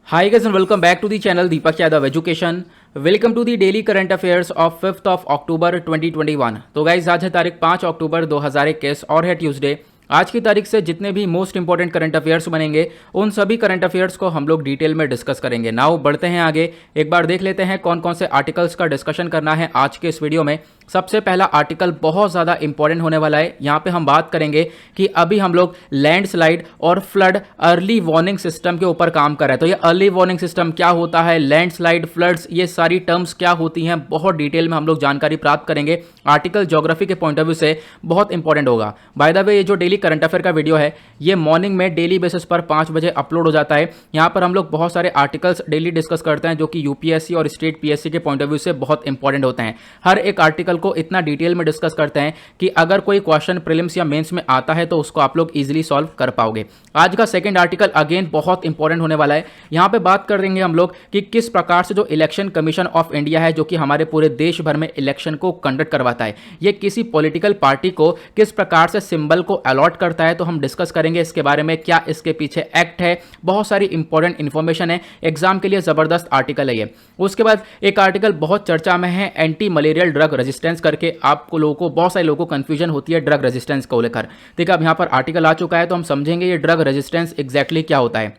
Hi guys and welcome back to the channel Deepak Yadav Education. Welcome to the daily current affairs of 5th of October 2021। तो guys आज है तारीख 5 अक्टूबर 2021 और है Tuesday. आज की तारीख से जितने भी मोस्ट इंपॉर्टेंट करंट अफेयर्स बनेंगे उन सभी करंट अफेयर्स को हम लोग डिटेल में डिस्कस करेंगे। नाउ बढ़ते हैं आगे, एक बार देख लेते हैं कौन कौन से आर्टिकल्स का डिस्कशन करना है आज के इस वीडियो में। सबसे पहला आर्टिकल बहुत ज़्यादा इंपॉर्टेंट होने वाला है। यहाँ पे हम बात करेंगे कि अभी हम लोग लैंडस्लाइड और फ्लड अर्ली वार्निंग सिस्टम के ऊपर काम कर रहे हैं। तो ये अर्ली वार्निंग सिस्टम क्या होता है, लैंडस्लाइड, फ्लड्स, ये सारी टर्म्स क्या होती हैं, बहुत डिटेल में हम लोग जानकारी प्राप्त करेंगे। आर्टिकल ज्योग्राफी के पॉइंट ऑफ व्यू से बहुत इंपॉर्टेंट होगा। बाय द वे ये जो डेली करंट अफेयर का वीडियो है ये मॉर्निंग में डेली बेसिस पर 5 बजे अपलोड हो जाता है। यहाँ पर हम लोग बहुत सारे आर्टिकल्स डेली डिस्कस करते हैं जो कि यूपीएससी और स्टेट पीएससी के पॉइंट ऑफ व्यू से बहुत इंपॉर्टेंट होते हैं। हर एक आर्टिकल को इतना डिटेल में डिस्कस करते हैं कि अगर कोई क्वेश्चन प्रीलिम्स या मेंस में आता है तो उसको आप लोग इजीली सॉल्व कर पाओगे। आज का सेकंड आर्टिकल अगेन बहुत इंपॉर्टेंट होने वाला है। यहाँ पे बात कर देंगे हम लोग कि किस प्रकार से जो इलेक्शन कमीशन ऑफ इंडिया है जो कि हमारे पूरे देश भर में इलेक्शन को कंडक्ट करवाता है, ये किसी पॉलिटिकल पार्टी को किस प्रकार से सिंबल को अलॉट करता है, तो हम डिस्कस करेंगे इसके बारे में। क्या इसके पीछे एक्ट है, बहुत सारी इंपॉर्टेंट इंफॉर्मेशन है, एग्जाम के लिए जबरदस्त आर्टिकल है ये। उसके बाद एक आर्टिकल बहुत चर्चा में है, एंटी मलेरियल ड्रग रेजिस्टेंस करके। आपको लोगों को, बहुत सारे लोगों को कंफ्यूजन होती है ड्रग रेजिस्टेंस को लेकर। ठीक है, अब यहाँ पर आर्टिकल आ चुका है तो हम समझेंगे ये ड्रग रेजिस्टेंस एग्जैक्टली क्या होता है,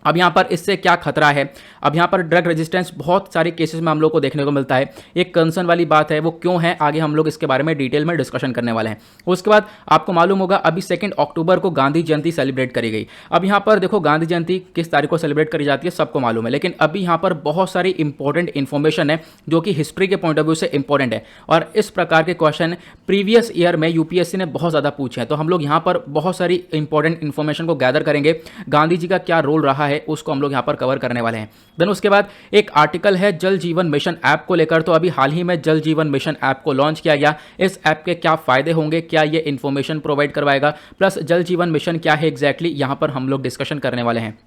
अब यहाँ पर इससे क्या खतरा है। अब यहाँ पर ड्रग रेजिस्टेंस बहुत सारे केसेस में हम लोग को देखने को मिलता है। एक कंसर्न वाली बात है, वो क्यों है, आगे हम लोग इसके बारे में डिटेल में डिस्कशन करने वाले हैं। उसके बाद आपको मालूम होगा अभी 2 अक्टूबर को गांधी जयंती सेलिब्रेट करी गई। अब यहाँ पर देखो गांधी जयंती किस तारीख को सेलिब्रेट करी जाती है सबको मालूम है, लेकिन अभी यहाँ पर बहुत सारी इंपॉर्टेंट इन्फॉर्मेशन है जो कि हिस्ट्री के पॉइंट ऑफ व्यू से इंपॉर्टेंट है और इस प्रकार के क्वेश्चन प्रीवियस ईयर में यूपीएससी ने बहुत ज़्यादा पूछे हैं। तो हम लोग यहाँ पर बहुत सारी इंपॉर्टेंट इन्फॉर्मेशन को गैदर करेंगे। गांधी जी का क्या रोल रहा है उसको हम लोग यहाँ पर कवर करने वाले हैं। देन उसके बाद एक आर्टिकल है जल जीवन मिशन ऐप को लेकर। तो अभी हाल ही में जल जीवन मिशन ऐप को लॉन्च किया गया। इस ऐप के क्या फायदे होंगे, क्या ये इंफॉर्मेशन प्रोवाइड करवाएगा, प्लस जल जीवन मिशन क्या है एग्जैक्टली, यहाँ पर हम लोग डिस्कशन करने वाले हैं।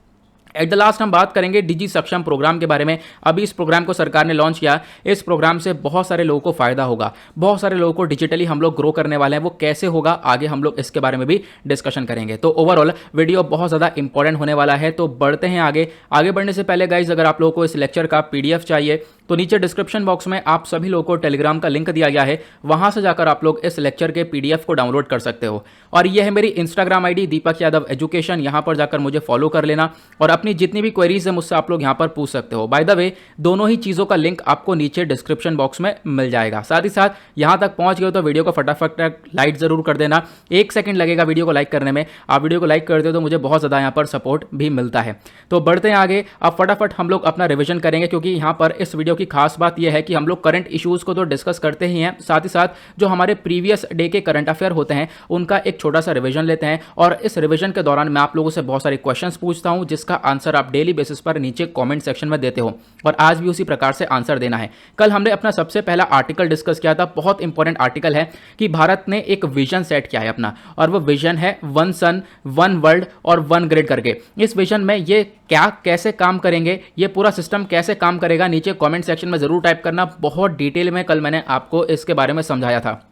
एट द लास्ट हम बात करेंगे डिजी सक्षम प्रोग्राम के बारे में। अभी इस प्रोग्राम को सरकार ने लॉन्च किया। इस प्रोग्राम से बहुत सारे लोगों को फायदा होगा, बहुत सारे लोगों को डिजिटली हम लोग ग्रो करने वाले हैं। वो कैसे होगा आगे हम लोग इसके बारे में भी डिस्कशन करेंगे। तो ओवरऑल वीडियो बहुत ज़्यादा इंपॉर्टेंट होने वाला है। तो बढ़ते हैं आगे। आगे बढ़ने से पहले गाइज अगर आप लोगों को इस लेक्चर का पीडीएफ चाहिए तो नीचे डिस्क्रिप्शन बॉक्स में आप सभी लोगों को टेलीग्राम का लिंक दिया गया है, वहां से जाकर आप लोग इस लेक्चर के पीडीएफ को डाउनलोड कर सकते हो। और ये है मेरी Instagram ID Deepak Yadav education, यहां पर जाकर मुझे फॉलो कर लेना और अपनी जितनी भी क्वेरीज है मुझसे आप लोग यहां पर पूछ सकते हो। बाय द वे दोनों ही चीज़ों का लिंक आपको नीचे डिस्क्रिप्शन बॉक्स में मिल जाएगा। साथ ही साथ यहां तक पहुंच गए तो वीडियो को फटाफट लाइक जरूर कर देना। 1 सेकंड लगेगा वीडियो को लाइक करने में। आप वीडियो को लाइक कर दो तो मुझे बहुत ज़्यादा यहाँ पर सपोर्ट भी मिलता है। तो बढ़ते हैं आगे। अब फटाफट हम लोग अपना रिविजन करेंगे क्योंकि यहाँ पर इस वीडियो की खास बात यह है कि हम लोग करंट इश्यूज को तो डिस्कस करते ही हैं, साथ ही साथ जो हमारे प्रीवियस डे के करंट अफेयर होते हैं उनका एक छोटा सा रिवीजन लेते हैं। और इस रिवीजन के दौरान मैं आप लोगों से बहुत सारे क्वेश्चंस पूछता हूं जिसका आंसर आप डेली बेसिस पर नीचे कमेंट सेक्शन में देते हो और आज भी उसी प्रकार से आंसर देना है। कल हमने अपना सबसे पहला आर्टिकल डिस्कस किया था, बहुत इंपॉर्टेंट आर्टिकल है कि भारत ने एक विजन सेट किया है अपना, और वो विजन है 1 सन 1 वर्ल्ड और 1 ग्रिड करके। इस विजन में ये क्या कैसे काम करेंगे, ये पूरा सिस्टम कैसे काम करेगा, नीचे कमेंट सेक्शन में जरूर टाइप करना। बहुत डिटेल में कल मैंने आपको इसके बारे में समझाया था।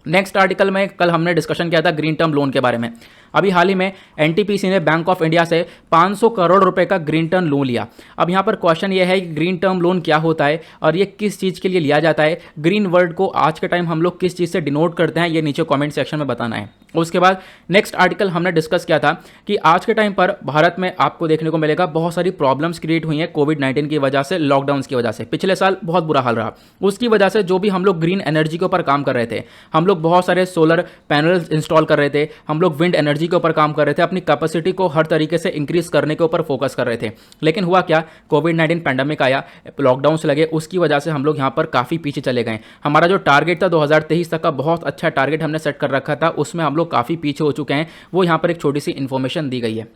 नेक्स्ट आर्टिकल में कल हमने डिस्कशन किया था ग्रीन टर्म लोन के बारे में। अभी हाल ही में एनटीपीसी ने बैंक ऑफ इंडिया से 500 करोड़ रुपए का ग्रीन टर्म लोन लिया। अब यहाँ पर क्वेश्चन ये है कि ग्रीन टर्म लोन क्या होता है और ये किस चीज़ के लिए लिया जाता है, ग्रीन वर्ड को आज के टाइम हम लोग किस चीज़ से डिनोट करते हैं, ये नीचे कमेंट सेक्शन में बताना है। उसके बाद नेक्स्ट आर्टिकल हमने डिस्कस किया था कि आज के टाइम पर भारत में आपको देखने को मिलेगा बहुत सारी प्रॉब्लम्स क्रिएट हुई हैं कोविड-19 की वजह से, लॉकडाउन्स की वजह से। पिछले साल बहुत बुरा हाल रहा, उसकी वजह से जो भी हम लोग ग्रीन एनर्जी के ऊपर काम कर रहे थे, हम लोग बहुत सारे सोलर पैनल्स इंस्टॉल कर रहे थे, हम लोग विंड एनर्जी के ऊपर काम कर रहे थे, अपनी कैपेसिटी को हर तरीके से इंक्रीज करने के ऊपर फोकस कर रहे थे। लेकिन हुआ क्या, कोविड-19 पैंडेमिक आया, लॉकडाउन्स लगे, उसकी वजह से हम लोग यहाँ पर काफ़ी पीछे चले गए। हमारा जो टारगेट था 2023 तक का, बहुत अच्छा टारगेट हमने सेट कर रखा था, उसमें हम लोग काफ़ी पीछे हो चुके हैं। वो यहाँ पर एक छोटी सी इन्फॉर्मेशन दी गई है।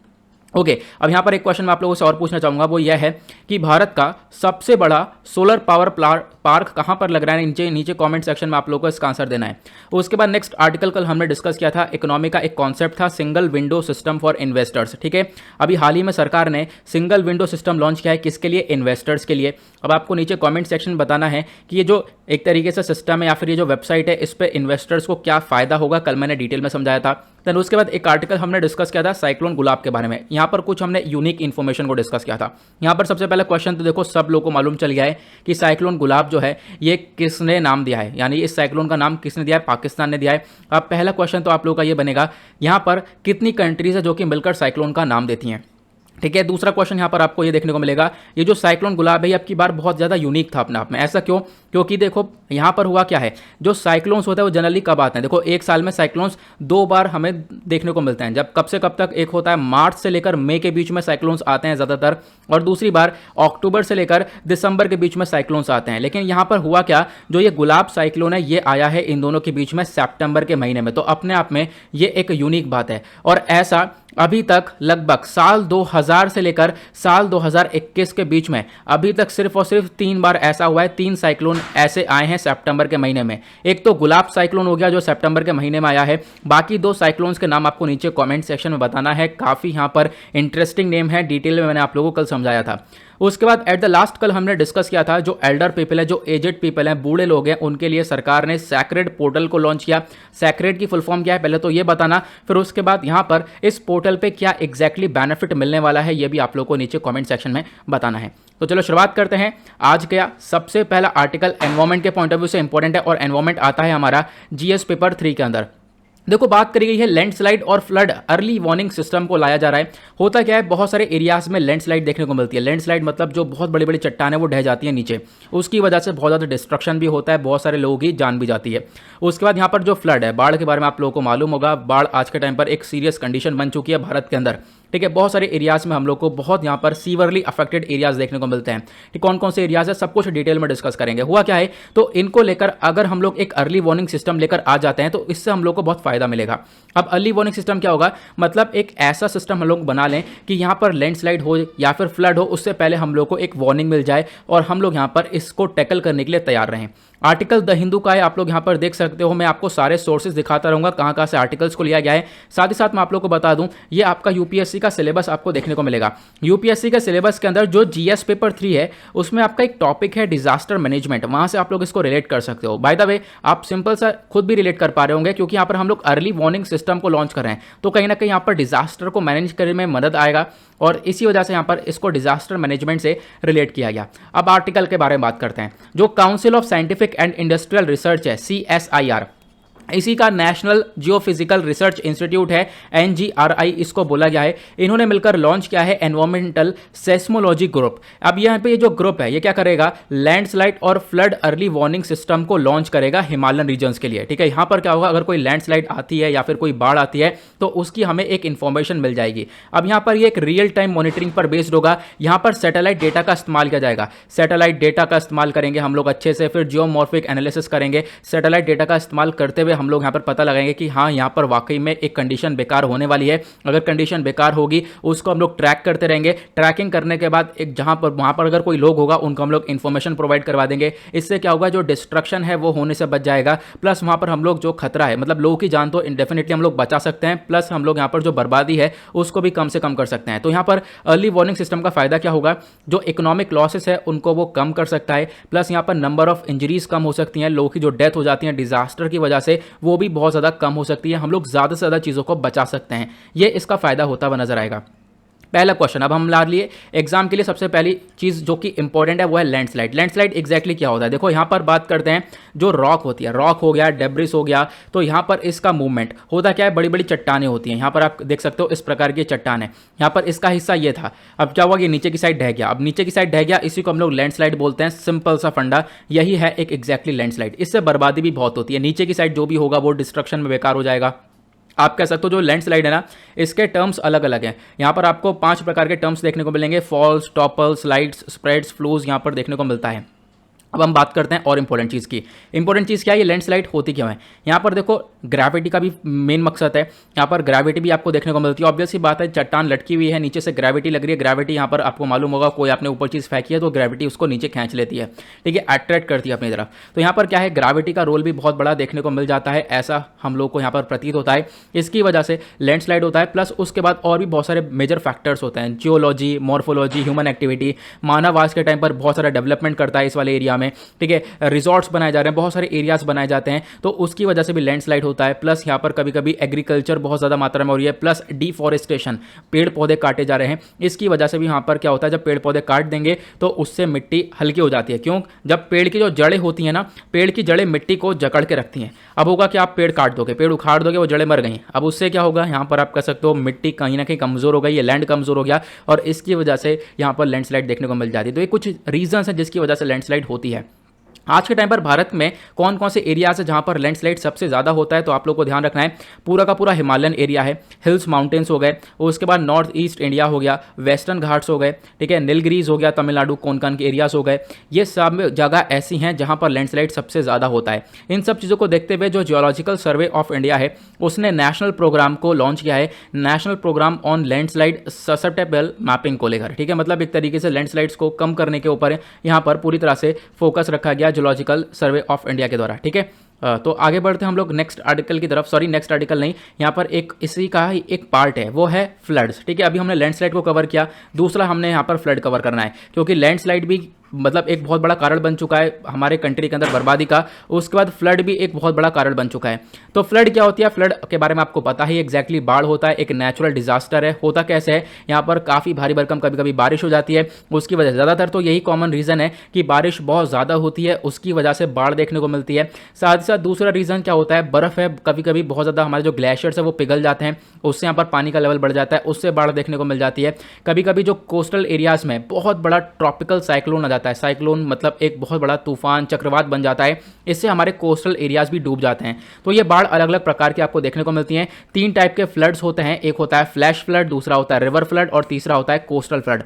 ओके, अब यहाँ पर एक क्वेश्चन मैं आप लोगों से और पूछना चाहूँगा, वो यह है कि भारत का सबसे बड़ा सोलर पावर पार्क कहाँ पर लग रहा है, नीचे कमेंट सेक्शन में आप लोगों को इसका आंसर देना है। उसके बाद नेक्स्ट आर्टिकल कल हमने डिस्कस किया था, इकोनॉमी का एक कॉन्सेप्ट था single window system for investors. ठीक है, अभी हाल ही में सरकार ने सिंगल विंडो सिस्टम लॉन्च किया है, किसके लिए, इन्वेस्टर्स के लिए। अब आपको नीचे कमेंट सेक्शन में बताना है कि ये जो एक तरीके से सिस्टम है या फिर ये जो वेबसाइट है, इस पर इन्वेस्टर्स को क्या फ़ायदा होगा, कल मैंने डिटेल में समझाया था। देन उसके बाद एक आर्टिकल हमने डिस्कस किया था साइक्लोन गुलाब के बारे में। यहाँ पर कुछ हमने यूनिक इन्फॉर्मेशन को डिस्कस किया था। यहाँ पर सबसे पहला क्वेश्चन तो देखो सब लोगों को मालूम चल गया है कि साइक्लोन गुलाब जो है ये किसने नाम दिया है, यानी इस साइक्लोन का नाम किसने दिया है, पाकिस्तान ने दिया है। अब पहला क्वेश्चन तो आप लोगों का ये बनेगा यहाँ पर कितनी कंट्रीज है जो कि मिलकर साइक्लोन का नाम देती हैं। ठीक है, दूसरा क्वेश्चन यहाँ पर आपको ये देखने को मिलेगा, ये जो साइक्लोन गुलाब है ये आपकी बार बहुत ज़्यादा यूनिक था अपने आप में। ऐसा क्यों? क्योंकि देखो यहाँ पर हुआ क्या है, जो साइक्लोन्स होते हैं वो जनरली कब आते हैं? देखो एक साल में साइक्लोन्स 2 बार हमें देखने को मिलते हैं। जब कब से कब तक? एक होता है मार्च से लेकर मई के बीच में साइक्लोन्स आते हैं ज़्यादातर, और दूसरी बार अक्टूबर से लेकर दिसंबर के बीच में साइक्लोन्स आते हैं। लेकिन यहाँ पर हुआ क्या, जो ये गुलाब साइक्लोन है ये आया है इन दोनों के बीच में सितंबर के महीने में। तो अपने आप में ये एक यूनिक बात है। और ऐसा अभी तक लगभग साल 2000 से लेकर साल 2021 के बीच में अभी तक सिर्फ और सिर्फ 3 बार ऐसा हुआ है, 3 साइक्लोन ऐसे आए हैं सितंबर के महीने में। एक तो गुलाब साइक्लोन हो गया जो सितंबर के महीने में आया है, बाकी 2 साइक्लोन्स के नाम आपको नीचे कमेंट सेक्शन में बताना है। काफ़ी यहाँ पर इंटरेस्टिंग नेम है, डिटेल में मैंने आप लोगों को कल समझाया था। उसके बाद एट द लास्ट कल हमने डिस्कस किया था जो एल्डर पीपल है, जो एजेड पीपल हैं, बूढ़े लोग हैं, उनके लिए सरकार ने सैक्रेड पोर्टल को लॉन्च किया। सैक्रेड की फुल फॉर्म क्या है पहले तो ये बताना, फिर उसके बाद यहाँ पर इस पोर्टल पे क्या एग्जैक्टली बेनिफिट मिलने वाला है ये भी आप लोगों को नीचे कमेंट सेक्शन में बताना है। तो चलो शुरुआत करते हैं। आज का सबसे पहला आर्टिकल एनवायरमेंट के पॉइंट ऑफ व्यू से इंपॉर्टेंट है, और एनवायरमेंट आता है हमारा जीएस पेपर 3 के अंदर। देखो बात करी गई है लैंडस्लाइड और फ्लड अर्ली वार्निंग सिस्टम को लाया जा रहा है। होता क्या है, बहुत सारे एरियाज में लैंडस्लाइड देखने को मिलती है। लैंडस्लाइड मतलब जो बहुत बड़ी बड़ी चट्टानें वो ढह जाती है नीचे, उसकी वजह से बहुत ज़्यादा डिस्ट्रक्शन भी होता है, बहुत सारे लोगों की जान भी जाती है। उसके बाद यहाँ पर जो फ्लड है, बाढ़ के बारे में आप लोगों को मालूम होगा, बाढ़ आज के टाइम पर एक सीरियस कंडीशन बन चुकी है भारत के अंदर। ठीक है, बहुत सारे एरियाज में हम लोग को बहुत यहाँ पर सीवरली अफेक्टेड एरियाज देखने को मिलते हैं। ठीक, कौन कौन से एरियाज है सब कुछ डिटेल में डिस्कस करेंगे। हुआ क्या है, तो इनको लेकर अगर हम लोग एक अर्ली वार्निंग सिस्टम लेकर आ जाते हैं तो इससे हम लोग को बहुत फायदा मिलेगा। अब अर्ली वार्निंग सिस्टम क्या होगा, मतलब एक ऐसा सिस्टम हम लोग बना लें कि यहाँ पर लैंडस्लाइड हो या फिर फ्लड हो, उससे पहले हम लोग को एक वार्निंग मिल जाए और हम लोग यहाँ पर इसको टैकल करने के लिए तैयार रहें। आर्टिकल द हिंदू का है, आप लोग यहाँ पर देख सकते हो। मैं आपको सारे सोर्सेज दिखाता रहूँगा कहाँ कहाँ से आर्टिकल्स को लिया गया है। साथ ही साथ मैं आप लोग को बता दूँ, ये आपका यूपीएससी का सिलेबस आपको देखने को मिलेगा। यूपीएससी के सिलेबस के अंदर जो जीएस पेपर 3 है उसमें आपका एक टॉपिक है डिजास्टर मैनेजमेंट, वहाँ से आप लोग इसको रिलेट कर सकते हो। बाय द वे आप सिंपल सा खुद भी रिलेट कर पा रहे होंगे, क्योंकि यहाँ पर हम लोग अर्ली वार्निंग सिस्टम को लॉन्च कर रहे हैं, तो कहीं ना कहीं यहाँ पर डिजास्टर को मैनेज करने में मदद आएगा, और इसी वजह से यहाँ पर इसको डिजास्टर मैनेजमेंट से रिलेट किया गया। अब आर्टिकल के बारे में बात करते हैं। जो council of scientific and industrial research है, CSIR, इसी का नेशनल जियोफिजिकल रिसर्च इंस्टीट्यूट है, NGRI इसको बोला गया है। इन्होंने मिलकर लॉन्च किया है एनवायरमेंटल सेस्मोलॉजी ग्रुप। अब यहाँ पे ये जो ग्रुप है ये क्या करेगा, लैंडस्लाइड और फ्लड अर्ली वार्निंग सिस्टम को लॉन्च करेगा हिमालयन रीजन्स के लिए। ठीक है, यहाँ पर क्या होगा, अगर कोई लैंडस्लाइड आती है या फिर कोई बाढ़ आती है तो उसकी हमें एक इन्फॉर्मेशन मिल जाएगी। अब यहाँ पर ये एक रियल टाइम मॉनिटरिंग पर बेस्ड होगा। यहाँ पर सैटेलाइट डेटा का इस्तेमाल किया जाएगा। सैटेलाइट डेटा का इस्तेमाल करेंगे हम लोग अच्छे से, फिर जियोमॉर्फिक एनालिसिस करेंगे। सैटेलाइट डेटा का इस्तेमाल करते हुए हम लोग यहाँ पर पता लगाएंगे कि हाँ यहाँ पर वाकई में एक कंडीशन बेकार होने वाली है। अगर कंडीशन बेकार होगी उसको हम लोग ट्रैक करते रहेंगे। ट्रैकिंग करने के बाद एक जहाँ पर वहाँ पर अगर कोई लोग होगा उनको हम लोग इन्फॉर्मेशन प्रोवाइड करवा देंगे। इससे क्या होगा, जो डिस्ट्रक्शन है वो होने से बच जाएगा, प्लस वहाँ पर हम लोग जो खतरा है, मतलब लोगों की जान तो डेफिनेटली हम लोग बचा सकते हैं, प्लस हम लोग यहाँ पर जो बर्बादी है उसको भी कम से कम कर सकते हैं। तो यहाँ पर अर्ली वार्निंग सिस्टम का फायदा क्या होगा, जो इकोनॉमिक लॉसेस है उनको वो कम कर सकता है, प्लस यहाँ पर नंबर ऑफ इंजरीज कम हो सकती हैं, लोगों की जो डेथ हो जाती है डिजास्टर की वजह से वो भी बहुत ज़्यादा कम हो सकती है। हम लोग ज़्यादा से ज़्यादा चीज़ों को बचा सकते हैं। ये इसका फ़ायदा होता हुआ नजर आएगा। पहला क्वेश्चन अब हम ला लिए एग्जाम के लिए। सबसे पहली चीज़ जो कि इंपॉर्टेंट है वो है लैंडस्लाइड। लैंडस्लाइड एग्जैक्टली क्या होता है, देखो यहाँ पर बात करते हैं जो रॉक होती है, रॉक हो गया, डेब्रिस हो गया, तो यहाँ पर इसका मूवमेंट होता क्या है, बड़ी बड़ी चट्टानें होती हैं। यहाँ पर आप देख सकते हो इस प्रकार की चट्टान है। यहाँ पर इसका हिस्सा ये था, अब क्या हुआ, ये नीचे की साइड ढह गया। अब नीचे की साइड ढह गया, इसी को हम लोग लैंडस्लाइड बोलते हैं। सिंपल सा फंडा यही है एक एग्जैक्टली लैंडस्लाइड। इससे बर्बादी भी बहुत होती है, नीचे की साइड जो भी होगा वो डिस्ट्रक्शन में बेकार हो जाएगा। आप कह सकते हो जो लैंडस्लाइड है ना, इसके टर्म्स अलग अलग हैं। यहाँ पर आपको 5 प्रकार के टर्म्स देखने को मिलेंगे, फॉल्स, टॉपल, स्लाइड्स, स्प्रेड्स, फ्लूज यहाँ पर देखने को मिलता है। अब हम बात करते हैं और इंपॉर्टेंट चीज़ की। इंपॉर्टेंट चीज़ क्या है, ये लैंडस्लाइड होती क्यों है। यहाँ पर देखो ग्रेविटी का भी मेन मकसद है। यहाँ पर ग्रेविटी भी आपको देखने को मिलती है। ऑब्वियस सी बात है, चट्टान लटकी हुई है, नीचे से ग्रेविटी लग रही है। ग्रेविटी यहाँ पर आपको मालूम होगा, कोई आपने ऊपर चीज़ फेंकी है तो ग्रेविटी उसको नीचे खींच लेती है, ठीक है, अट्रैक्ट करती है अपनी तरफ। तो यहाँ पर क्या है, ग्रेविटी का रोल भी बहुत बड़ा देखने को मिल जाता है, ऐसा हम लोग को यहाँ पर प्रतीत होता है। इसकी वजह से लैंडस्लाइड होता है। प्लस उसके बाद और भी बहुत सारे मेजर फैक्टर्स होते हैं, जियोलॉजी, मॉर्फोलॉजी, ह्यूमन एक्टिविटी। मानव आज के टाइम पर बहुत सारा डेवलपमेंट करता है इस वाले एरिया मात्रा में, ठीक है, रिजॉर्ट्स बनाए जा रहे हैं, बहुत सारे एरियाज बनाए जाते हैं, तो उसकी वजह से भी लैंडस्लाइड होता है। प्लस यहाँ पर कभी कभी एग्रीकल्चर बहुत ज़्यादा मात्रा में हो रही है, प्लस डिफॉरेस्टेशन, पेड़ पौधे काटे जा रहे हैं, इसकी वजह से भी यहाँ पर क्या होता है, जब पेड़ पौधे काट देंगे तो उससे मिट्टी हल्की हो जाती है। क्यों? जब पेड़ की जो जड़ें होती हैं ना, पेड़ की जड़ें मिट्टी को जकड़ के रखती हैं। अब होगा कि आप पेड़ काट दोगे, पेड़ उखाड़ दोगे, वो जड़ें मर गई, अब उससे क्या होगा, यहाँ पर आप कह सकते हो मिट्टी कहीं ना कहीं कमजोर हो गई, ये लैंड कमजोर हो गया, और इसकी वजह से यहाँ पर लैंडस्लाइड देखने को मिल जाती है। तो ये कुछ रीजंस हैं जिसकी वजह से लैंडस्लाइड होती है। आज के टाइम पर भारत में कौन कौन से एरियाज है जहां पर लैंडस्लाइड सबसे ज़्यादा होता है, तो आप लोग को ध्यान रखना है, पूरा का पूरा हिमालयन एरिया है, हिल्स माउंटेन्स हो गए, उसके बाद नॉर्थ ईस्ट इंडिया हो गया, वेस्टर्न घाट्स हो गए, ठीक है, नीलगिरीज हो गया, तमिलनाडु कोंकण के एरियाज हो गए, ये सब जगह ऐसी हैं जहां पर लैंडस्लाइड सबसे ज़्यादा होता है। इन सब चीज़ों को देखते हुए जो जियोलॉजिकल सर्वे ऑफ इंडिया है उसने नेशनल प्रोग्राम को लॉन्च किया है, national programme on landslide susceptible mapping को लेकर, ठीक है, मतलब एक तरीके से लैंडस्लाइड्स को कम करने के ऊपर यहाँ पर पूरी तरह से फोकस रखा गया जियोलॉजिकल सर्वे ऑफ इंडिया के द्वारा, ठीक है। तो आगे बढ़ते हैं हम लोग नेक्स्ट आर्टिकल की तरफ, सॉरी नेक्स्ट आर्टिकल नहीं, यहाँ पर एक इसी का ही एक पार्ट है, वो है फ्लड्स, ठीक है। अभी हमने लैंडस्लाइड को कवर किया, दूसरा हमने यहाँ पर फ्लड कवर करना है, क्योंकि लैंडस्लाइड भी मतलब एक बहुत बड़ा कारण बन चुका है हमारे कंट्री के अंदर बर्बादी का, उसके बाद फ्लड भी एक बहुत बड़ा कारण बन चुका है। तो फ्लड क्या होती है, फ्लड के बारे में आपको पता है, एग्जैक्टली बाढ़ होता है, एक नेचुरल डिजास्टर है। होता कैसे है, यहाँ पर काफ़ी भारी भरकम कभी कभी बारिश हो जाती है, उसकी वजह से ज़्यादातर तो यही कॉमन रीज़न है कि बारिश बहुत ज़्यादा होती है, उसकी वजह से बाढ़ देखने को मिलती है। साथ ही साथ दूसरा रीज़न क्या होता है, बर्फ़ है, कभी कभी बहुत ज़्यादा हमारे जो ग्लेशियर्स है वो पिघल जाते हैं, उससे यहाँ पर पानी का लेवल बढ़ जाता है, उससे बाढ़ देखने को मिल जाती है। कभी कभी जो कोस्टल एरियाज़ में बहुत बड़ा ट्रॉपिकल साइक्लोन आ जाता है, साइक्लोन मतलब एक बहुत बड़ा तूफान चक्रवात बन जाता है, इससे हमारे कोस्टल एरियाज भी डूब जाते हैं। तो ये बाढ़ अलग अलग प्रकार की आपको देखने को मिलती हैं। 3 टाइप के फ्लड्स होते हैं, एक होता है फ्लैश फ्लड, दूसरा होता है रिवर फ्लड और तीसरा होता है कोस्टल फ्लड।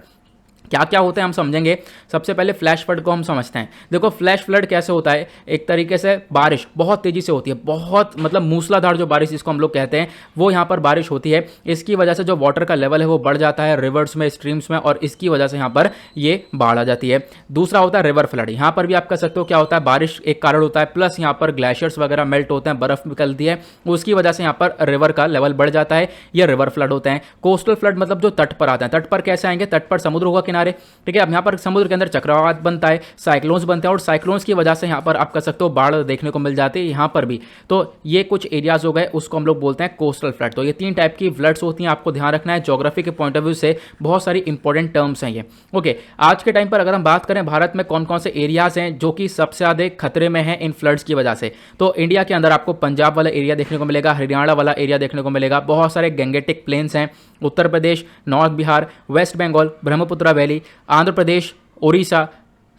क्या क्या होते हैं हम समझेंगे। सबसे पहले फ्लैश फ्लड को हम समझते हैं। देखो फ्लैश फ्लड कैसे होता है, एक तरीके से बारिश बहुत तेजी से होती है, बहुत मतलब मूसलाधार जो बारिश जिसको हम लोग कहते हैं वो यहाँ पर बारिश होती है। इसकी वजह से जो वाटर का लेवल है वो बढ़ जाता है रिवर्स में, स्ट्रीम्स में, और इसकी वजह से यहाँ पर ये बाढ़ आ जाती है। दूसरा होता है रिवर फ्लड। यहाँ पर भी आप कह सकते हो क्या होता है, बारिश एक कारण होता है, प्लस यहाँ पर ग्लेशियर्स वगैरह मेल्ट होते हैं, बर्फ निकलती है, उसकी वजह से यहाँ पर रिवर का लेवल बढ़ जाता है, ये रिवर फ्लड होते हैं। कोस्टल फ्लड मतलब जो तट पर आते हैं। तट पर कैसे आएंगे, तट पर समुद्र होगा किनारे, ठीक है। अब यहाँ पर समुद्र के अंदर चक्रवात बनता है, साइक्लोन्स बनते हैं, और साइक्लोन्स की वजह से यहाँ पर आप कह सकते हो बाढ़ देखने को मिल जाती है यहाँ पर भी। तो ये कुछ एरियाज हो गए, उसको हम लोग बोलते हैं कोस्टल फ्लड। तो ये 3 टाइप की फ्लड्स होती हैं, आपको ध्यान रखना है। ज्योग्राफी के पॉइंट ऑफ व्यू से बहुत सारी इंपॉर्टेंट टर्म्स हैं ये। ओके, आज के टाइम पर अगर हम बात करें भारत में कौन कौन से एरियाज हैं जो कि सबसे ज़्यादा खतरे में हैं इन फ्लड्स की वजह से, तो इंडिया के अंदर आपको पंजाब वाला एरिया देखने को मिलेगा, हरियाणा वाला एरिया देखने को मिलेगा, बहुत सारे गंगेटिक प्लेन्स हैं, Uttar Pradesh, north Bihar, west Bengal, Brahmaputra valley, Andhra Pradesh, Orissa,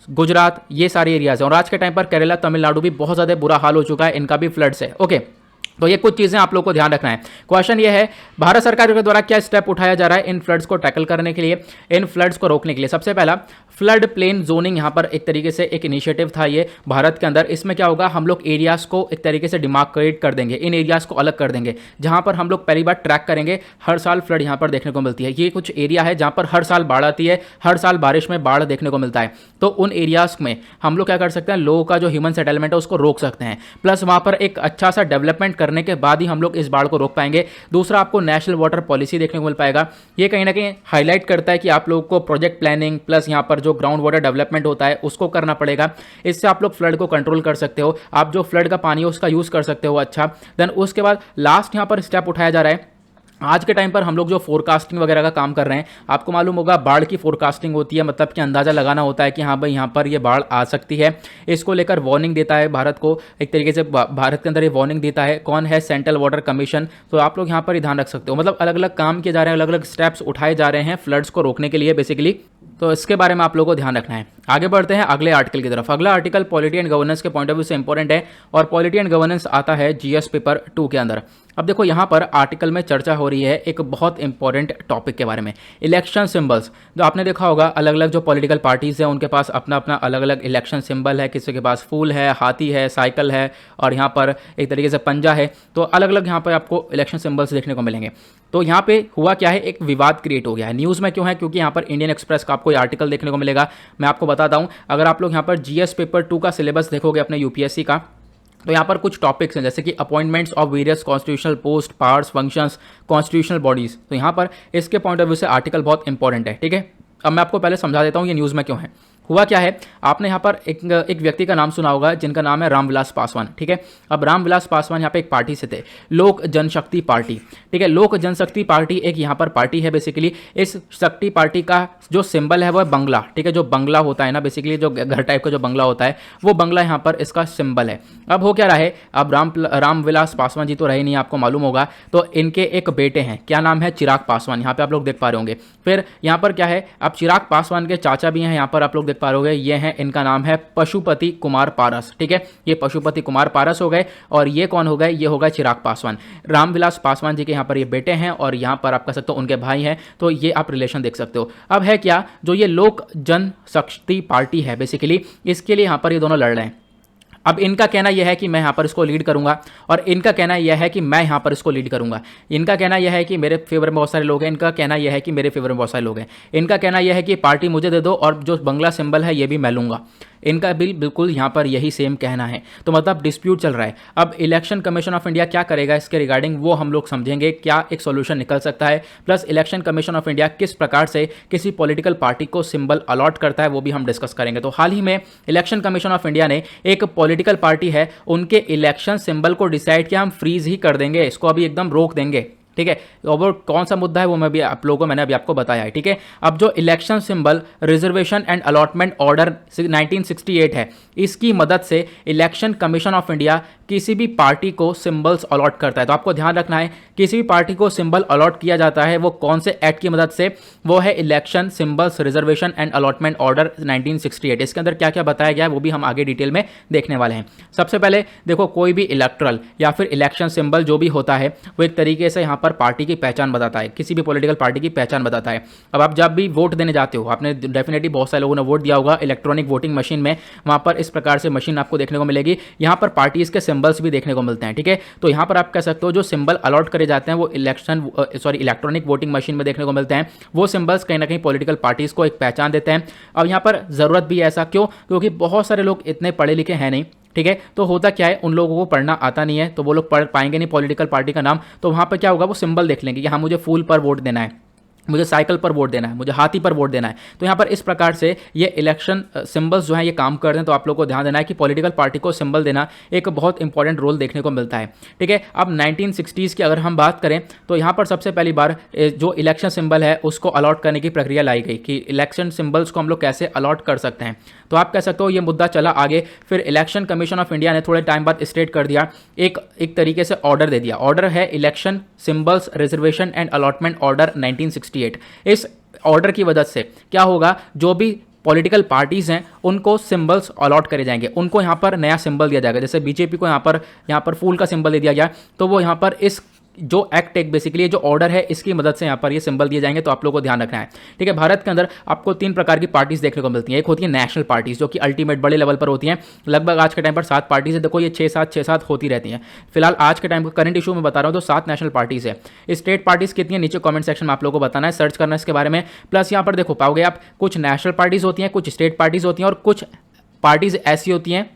Gujarat, ये सारे एरियाज हैं। और आज के टाइम पर केरला, तमिलनाडु भी बहुत ज़्यादा बुरा हाल हो चुका है, इनका भी फ्लड्स है। ओके, तो ये कुछ चीज़ें आप लोग को ध्यान रखना है। क्वेश्चन ये है, भारत सरकार के द्वारा क्या स्टेप उठाया जा रहा है इन फ्लड्स को टैकल करने के लिए, इन फ्लड्स को रोकने के लिए। सबसे पहला फ्लड प्लेन जोनिंग, यहाँ पर एक तरीके से एक इनिशिएटिव था ये भारत के अंदर। इसमें क्या होगा, हम लोग एरियाज को एक तरीके से डिमार्केट कर देंगे, इन एरियाज को अलग कर देंगे, जहाँ पर हम लोग पहली बार ट्रैक करेंगे हर साल फ्लड यहाँ पर देखने को मिलती है। ये कुछ एरिया है जहाँ पर हर साल बाढ़ आती है, हर साल बारिश में बाढ़ देखने को मिलता है। तो उन एरियाज में हम लोग क्या कर सकते हैं, लोगों का जो ह्यूमन सेटलमेंट है उसको रोक सकते हैं, प्लस वहाँ पर एक अच्छा सा डेवलपमेंट करने के बाद ही हम लोग इस बाढ़ को रोक पाएंगे। दूसरा, आपको नेशनल वाटर पॉलिसी देखने को मिल पाएगा। ये कहीं ना कहीं हाईलाइट करता है कि आप लोगों को प्रोजेक्ट प्लानिंग प्लस यहाँ पर जो ग्राउंड वाटर डेवलपमेंट होता है उसको करना पड़ेगा। इससे आप लोग फ्लड को कंट्रोल कर सकते हो, आप जो फ्लड का पानी है उसका यूज कर सकते हो। अच्छा, देन उसके बाद लास्ट यहाँ पर स्टेप उठाया जा रहा है। आज के टाइम पर हम लोग जो फोरकास्टिंग वगैरह का काम कर रहे हैं, आपको मालूम होगा बाढ़ की फोरकास्टिंग होती है, मतलब कि अंदाज़ा लगाना होता है कि हाँ भाई यहाँ पर ये बाढ़ आ सकती है। इसको लेकर वार्निंग देता है भारत को, एक तरीके से भारत के अंदर ये वार्निंग देता है। कौन है, सेंट्रल वाटर कमीशन। तो आप लोग यहाँ पर ही ध्यान रख सकते हो, मतलब अलग अलग काम किए जा रहे हैं, अलग अलग स्टेप्स उठाए जा रहे हैं फ्लड्स को रोकने के लिए बेसिकली। तो इसके बारे में आप लोगों को ध्यान रखना है। आगे बढ़ते हैं अगले आर्टिकल की तरफ। अगला आर्टिकल पॉलिटी एंड गवर्नेंस के पॉइंट ऑफ व्यू से इंपॉर्टेंट है, और पॉलिटी एंड गवर्नेंस आता है जीएस पेपर 2 के अंदर। अब देखो यहाँ पर आर्टिकल में चर्चा हो रही है एक बहुत इंपॉर्टेंट टॉपिक के बारे में, इलेक्शन सिंबल्स। जो आपने देखा होगा अलग अलग जो पॉलिटिकल पार्टीज़ हैं उनके पास अपना अपना अलग अलग इलेक्शन सिंबल है, किसी के पास फूल है, हाथी है, साइकिल है, और यहाँ पर एक तरीके से पंजा है। तो अलग अलग यहाँ पर आपको इलेक्शन सिंबल्स देखने को मिलेंगे। तो यहाँ पे हुआ क्या है, एक विवाद क्रिएट हो गया है। न्यूज़ में क्यों है, क्योंकि यहाँ पर इंडियन एक्सप्रेस का आपको आर्टिकल देखने को मिलेगा। मैं आपको बताता हूँ, अगर आप लोग यहाँ पर जीएस पेपर 2 का सिलेबस देखोगे अपने यूपीएससी का, तो यहाँ पर कुछ टॉपिक्स हैं जैसे कि appointments of various constitutional post, powers, functions, constitutional bodies. तो यहाँ पर इसके पॉइंट ऑफ व्यू से आर्टिकल बहुत इंपॉर्टेंट है, ठीक है। अब मैं आपको पहले समझा देता हूँ ये न्यूज़ में क्यों है। हुआ क्या है, आपने यहाँ पर एक व्यक्ति का नाम सुना होगा जिनका नाम है रामविलास पासवान, ठीक है। अब रामविलास पासवान यहाँ पे एक पार्टी से थे, लोक जनशक्ति पार्टी, ठीक है। लोक जनशक्ति पार्टी एक यहाँ पर पार्टी है बेसिकली। इस शक्ति पार्टी का जो सिंबल है वो है बंगला, ठीक है। जो बंगला होता है ना बेसिकली, जो घर टाइप का जो बंगला होता है, वो बंगला यहाँ पर इसका सिंबल है। अब हो क्या रहा है, अब रामविलास पासवान जी तो रहे नहीं, आपको मालूम होगा, तो इनके एक बेटे हैं, क्या नाम है, चिराग पासवान, यहाँ पे आप लोग देख पा रहे होंगे। फिर यहाँ पर क्या है, अब चिराग पासवान के चाचा भी हैं, यहाँ पर आप लोग देख पा रहे होंगे, ये हैं, इनका नाम है पशुपति कुमार पारस, ठीक है। ये पशुपति कुमार पारस हो गए, और ये कौन हो गए, ये हो गए चिराग पासवान। रामविलास पासवान जी के यहाँ पर ये बेटे हैं, और यहाँ पर आप कह सकते हो उनके भाई हैं, तो ये आप रिलेशन देख सकते हो। अब है क्या, जो ये लोक जनशक्ति पार्टी है बेसिकली, इसके लिए यहाँ पर ये दोनों लड़ रहे हैं। अब इनका कहना यह है कि मैं यहाँ पर इसको लीड करूंगा, और इनका कहना यह है कि मैं यहाँ पर इसको लीड करूंगा। इनका कहना यह है कि मेरे फेवर में बहुत सारे लोग हैं, इनका कहना यह है कि मेरे फेवर में बहुत सारे लोग हैं। इनका कहना यह है कि पार्टी मुझे दे दो, और जो बंगला सिंबल है ये भी मैं लूंगा। इनका बिल्कुल यहाँ पर यही सेम कहना है, तो मतलब डिस्प्यूट चल रहा है। अब इलेक्शन कमीशन ऑफ इंडिया क्या करेगा इसके रिगार्डिंग, वो हम लोग समझेंगे, क्या एक सॉल्यूशन निकल सकता है। Plus election commission of India किस प्रकार से किसी पॉलिटिकल पार्टी को सिंबल अलॉट करता है, वो भी हम डिस्कस करेंगे। तो हाल ही में इलेक्शन कमीशन ऑफ इंडिया ने एक पॉलिटिकल पार्टी है, उनके इलेक्शन सिंबल को डिसाइड किया हम फ्रीज ही कर देंगे, इसको अभी एकदम रोक देंगे, ठीक है। और वो कौन सा मुद्दा है वो मैं भी आप लोगों को मैंने अभी आपको बताया है, ठीक है। अब जो election symbol reservation and allotment order 1968 है, इसकी मदद से इलेक्शन कमीशन ऑफ इंडिया किसी भी पार्टी को सिंबल्स अलॉट करता है। तो आपको ध्यान रखना है, किसी भी पार्टी को सिंबल अलॉट किया जाता है वो कौन से एक्ट की मदद से, वो है election symbols reservation and allotment order 1968। इसके अंदर क्या क्या बताया गया है वो भी हम आगे डिटेल में देखने वाले हैं। सबसे पहले देखो, कोई भी इलेक्ट्रल या फिर इलेक्शन सिंबल जो भी होता है, वो एक तरीके से यहाँ पर पार्टी की पहचान बताता है, किसी भी पॉलिटिकल पार्टी की पहचान बताता है। अब आप जब भी वोट देने जाते हो, आपने डेफिनेटली बहुत सारे लोगों ने वोट दिया होगा इलेक्ट्रॉनिक वोटिंग मशीन में, वहां पर इस प्रकार से मशीन आपको देखने को मिलेगी। यहाँ पर पार्टीज के सिंबल्स भी देखने को मिलते हैं, ठीक है। तो यहाँ पर आप कह सकते हो जो सिंबल अलॉट करे जाते हैं वो इलेक्ट्रॉनिक वोटिंग मशीन में देखने को मिलते हैं। वो सिंबल्स कहीं ना कहीं पॉलिटिकल पार्टीज को एक पहचान देते हैं। अब यहाँ पर जरूरत भी ऐसा क्यों, क्योंकि बहुत सारे लोग इतने पढ़े लिखे हैं नहीं, ठीक है। तो होता क्या है, उन लोगों को पढ़ना आता नहीं है, तो वो लोग पढ़ पाएंगे नहीं पॉलिटिकल पार्टी का नाम, तो वहां पर क्या होगा, वो सिंबल देख लेंगे कि हाँ मुझे फूल पर वोट देना है, मुझे साइकिल पर वोट देना है, मुझे हाथी पर वोट देना है। तो यहाँ पर इस प्रकार से ये इलेक्शन सिंबल्स जो हैं ये काम करते हैं। तो आप लोगों को ध्यान देना है कि पॉलिटिकल पार्टी को सिंबल देना एक बहुत इंपॉर्टेंट रोल देखने को मिलता है, ठीक है। अब 1960s की अगर हम बात करें तो यहाँ पर सबसे पहली बार जो इलेक्शन सिंबल है उसको अलॉट करने की प्रक्रिया लाई गई कि इलेक्शन सिंबल्स को हम लोग कैसे अलॉट कर सकते हैं। तो आप कह सकते हो ये मुद्दा चला आगे, फिर इलेक्शन कमीशन ऑफ इंडिया ने थोड़े टाइम बाद स्टेट कर दिया, एक तरीके से ऑर्डर दे दिया। ऑर्डर है election symbols reservation and allotment order 1968। इस ऑर्डर की वजह से क्या होगा, जो भी पॉलिटिकल पार्टीज हैं उनको सिंबल्स अलॉट करे जाएंगे, उनको यहाँ पर नया सिंबल दिया जाएगा। जैसे बीजेपी को यहाँ पर फूल का सिंबल दे दिया गया, तो वो यहाँ पर इस जो एक्ट है बेसिकली जो ऑर्डर है इसकी मदद से यहाँ पर ये सिंबल दिए जाएंगे। तो आप लोगों को ध्यान रखना है, ठीक है। भारत के अंदर आपको 3 प्रकार की पार्टीज देखने को मिलती हैं। एक होती है नेशनल पार्टीज जो कि अल्टीमेट बड़े लेवल पर होती हैं, लगभग आज के टाइम पर 7 पार्टीज है। देखो ये 6-7 होती रहती हैं। फिलहाल आज के टाइम का करंट इशू में बता रहा हूँ तो 7 नेशनल पार्टीज है। स्टेट पार्टीज कितनी है नीचे कमेंट सेक्शन में आप लोगों को बताना है, सर्च करना है इसके बारे में। प्लस यहाँ पर देखो पाओगे आप, कुछ नेशनल पार्टीज होती हैं, कुछ स्टेट पार्टीज होती हैं, और कुछ पार्टीज ऐसी होती हैं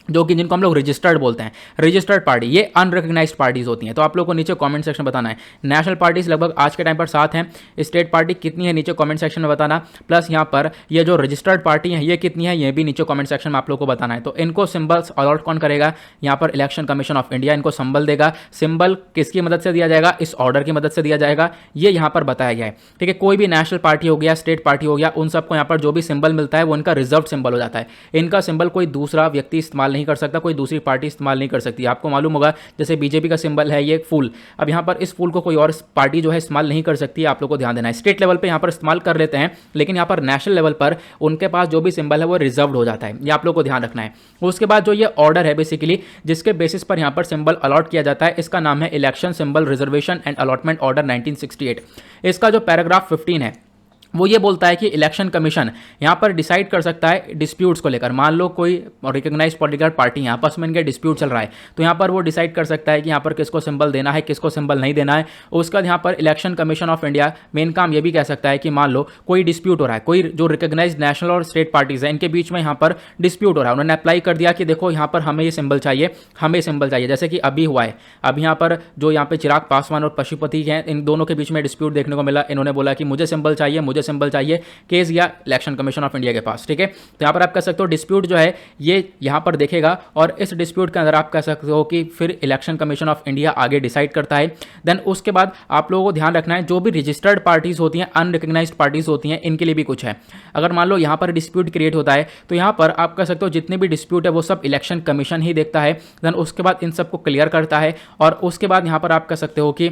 जो कि जिनको हम लोग रजिस्टर्ड बोलते हैं। रजिस्टर्ड पार्टी ये अनरिकग्नाइज्ड पार्टीज होती हैं। तो आप लोगों को नीचे कमेंट सेक्शन में बताना है। नेशनल पार्टीज लगभग आज के टाइम पर 7 हैं। स्टेट पार्टी कितनी है नीचे कमेंट सेक्शन में बताना। प्लस यहाँ पर ये जो रजिस्टर्ड पार्टी है ये कितनी है ये भी नीचे कमेंट सेक्शन में आप लोगों को बताना है। तो इनको सिंबल्स अलॉट कौन करेगा, यहाँ पर इलेक्शन कमीशन ऑफ इंडिया इनको सिंबल देगा। सिंबल किसकी मदद से दिया जाएगा, इस ऑर्डर की मदद से दिया जाएगा, ये यहाँ पर बताया गया है, ठीक है। कोई भी नेशनल पार्टी हो गया, स्टेट पार्टी हो गया, उन सबको यहाँ पर जो भी सिंबल मिलता है वो इनका रिजर्व सिंबल हो जाता है। इनका सिंबल कोई दूसरा व्यक्ति इस्तेमाल नहीं कर सकता, कोई दूसरी पार्टी इस्तेमाल नहीं कर सकती। आपको मालूम होगा जैसे बीजेपी का सिंबल है ये फूल, अब यहाँ पर इस फूल को कोई और पार्टी जो है इस्तेमाल नहीं कर सकती है। आप लोगों को ध्यान देना है। स्टेट लेवल पे यहाँ पर इस्तेमाल कर लेते हैं, लेकिन यहाँ पर नेशनल लेवल पर उनके पास जो भी सिंबल है वो रिजर्व्ड हो जाता है, ये आप लोगों को ध्यान रखना है। उसके बाद जो ये ऑर्डर है बेसिकली जिसके बेसिस पर यहाँ पर सिंबल अलॉट किया जाता है, इसका नाम है election symbol reservation and allotment order 1968। इसका जो पैराग्राफ 15 है वो ये बोलता है कि इलेक्शन कमीशन यहाँ पर डिसाइड कर सकता है डिस्प्यूट्स को लेकर। मान लो कोई रिकॉग्नाइज पॉलिटिकल पार्टी है, आपस में इनके डिस्प्यूट चल रहा है, तो यहाँ पर वो डिसाइड कर सकता है कि यहाँ पर किसको सिंबल देना है, किसको सिंबल नहीं देना है। उसका यहाँ पर election commission of India main काम ये भी कह सकता है कि मान लो कोई डिस्प्यूट हो रहा है, कोई जो रिकॉग्नाइज नेशनल और स्टेट पार्टीज है इनके बीच में यहाँ पर डिस्प्यूट हो रहा है, उन्होंने अप्लाई कर दिया कि देखो यहाँ पर हमें ये सिंबल चाहिए, हमें सिंबल चाहिए। जैसे कि अभी हुआ है, अब यहाँ पर जो यहाँ पे चिराग पासवान और पशुपति हैं इन दोनों के बीच में डिस्प्यूट देखने को मिला। इन्होंने बोला कि मुझे सिंबल चाहिए, मुझे सिंबल चाहिए केस या इलेक्शन कमीशन ऑफ इंडिया के पास, ठीक है। तो यहाँ पर आप कह सकते हो डिस्प्यूट जो है ये यहाँ पर देखेगा और इस डिस्प्यूट के अंदर आप कह सकते हो कि फिर इलेक्शन कमीशन ऑफ इंडिया आगे डिसाइड करता है। देन उसके बाद आप लोगों को ध्यान रखना है जो भी रजिस्टर्ड पार्टीज होती हैं, अनरिकग्नाइज्ड पार्टीज होती हैं, इनके लिए भी कुछ है। अगर मान लो यहाँ पर डिस्प्यूट क्रिएट होता है तो यहाँ पर आप कह सकते हो जितने भी डिस्प्यूट है वो सब इलेक्शन कमीशन ही देखता है। देन उसके बाद इन सबको क्लियर करता है और उसके बाद यहाँ पर आप कह सकते हो कि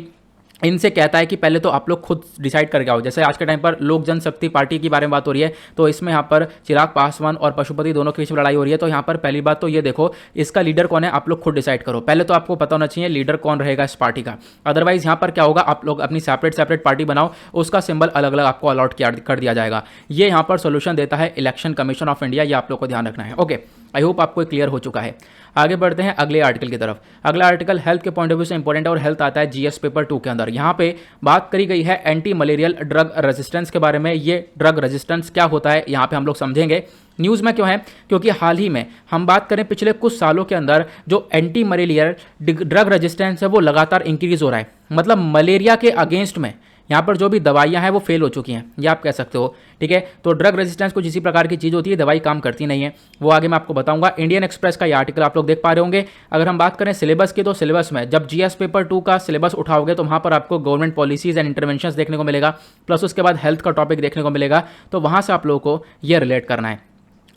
इनसे कहता है कि पहले तो आप लोग खुद डिसाइड करके आओ। जैसे आज के टाइम पर लोक जनशक्ति पार्टी के बारे में बात हो रही है, तो इसमें यहाँ पर चिराग पासवान और पशुपति दोनों के बीच में लड़ाई हो रही है। तो यहाँ पर पहली बात तो ये देखो इसका लीडर कौन है, आप लोग खुद डिसाइड करो। पहले तो आपको पता होना चाहिए लीडर कौन रहेगा इस पार्टी का। अदरवाइज यहाँ पर क्या होगा, आप लोग अपनी सेपरेट पार्टी बनाओ, उसका सिंबल अलग अलग आपको अलॉट कर दिया जाएगा। ये यहाँ पर सोल्यूशन देता है इलेक्शन कमीशन ऑफ इंडिया, ये आप लोग को ध्यान रखना है। ओके, आई होप आपको क्लियर हो चुका है। आगे बढ़ते हैं अगले आर्टिकल की तरफ। अगला आर्टिकल हेल्थ के पॉइंट ऑफ व्यू से इंपॉर्टेंट है और हेल्थ आता है जीएस पेपर 2 के अंदर। यहाँ पे बात करी गई है एंटी मलेरियल ड्रग रेजिस्टेंस के बारे में। ये ड्रग रेजिस्टेंस क्या होता है यहाँ पे हम लोग समझेंगे। न्यूज़ में क्यों है, क्योंकि हाल ही में हम बात करें पिछले कुछ सालों के अंदर जो एंटी मलेरियल ड्रग रेजिस्टेंस है वो लगातार इंक्रीज हो रहा है। मतलब मलेरिया के अगेंस्ट में यहाँ पर जो भी दवाइयाँ हैं वो फेल हो चुकी हैं, ये आप कह सकते हो, ठीक है। तो ड्रग रेजिस्टेंस कुछ इसी प्रकार की चीज़ होती है, दवाई काम करती नहीं है, वो आगे मैं आपको बताऊंगा। इंडियन एक्सप्रेस का ये आर्टिकल आप लोग देख पा रहे होंगे। अगर हम बात करें सिलेबस की, तो सिलेबस में जब जीएस पेपर 2 का सिलेबस उठाओगे तो वहाँ पर आपको गवर्नमेंट पॉलिसीज एंड इंटरवेंशंस देखने को मिलेगा, प्लस उसके बाद हेल्थ का टॉपिक देखने को मिलेगा। तो वहाँ से आप लोगों को ये रिलेट करना है।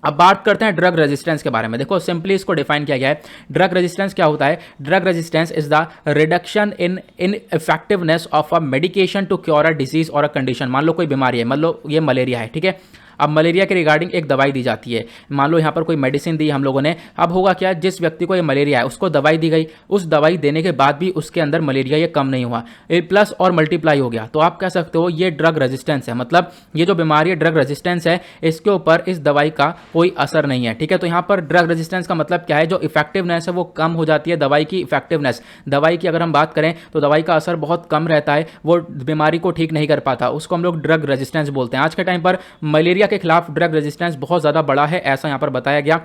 अब बात करते हैं ड्रग रेजिस्टेंस के बारे में। देखो सिंपली इसको डिफाइन किया गया है। ड्रग रेजिस्टेंस क्या होता है, drug resistance is the reduction in effectiveness of a medication to cure a disease और अ कंडीशन। मान लो कोई बीमारी है, मान लो ये मलेरिया है, ठीक है। अब मलेरिया के रिगार्डिंग एक दवाई दी जाती है, मान लो यहाँ पर कोई मेडिसिन दी हम लोगों ने। अब होगा क्या, जिस व्यक्ति को ये मलेरिया है उसको दवाई दी गई, उस दवाई देने के बाद भी उसके अंदर मलेरिया ये कम नहीं हुआ, प्लस और मल्टीप्लाई हो गया, तो आप कह सकते हो ये ड्रग रेजिस्टेंस है। मतलब ये जो बीमारी है ड्रग रेजिस्टेंस है, इसके ऊपर इस दवाई का कोई असर नहीं है, ठीक है। तो यहाँ पर ड्रग रेजिस्टेंस का मतलब क्या है, जो इफेक्टिवनेस है वो कम हो जाती है, दवाई की इफेक्टिवनेस, दवाई की अगर हम बात करें तो दवाई का असर बहुत कम रहता है, वो बीमारी को ठीक नहीं कर पाता, उसको हम लोग ड्रग रेजिस्टेंस बोलते हैं। आज के टाइम पर मलेरिया के खिलाफ ड्रग रेजिस्टेंस बहुत ज़्यादा बड़ा है, ऐसा यहाँ पर बताया गया।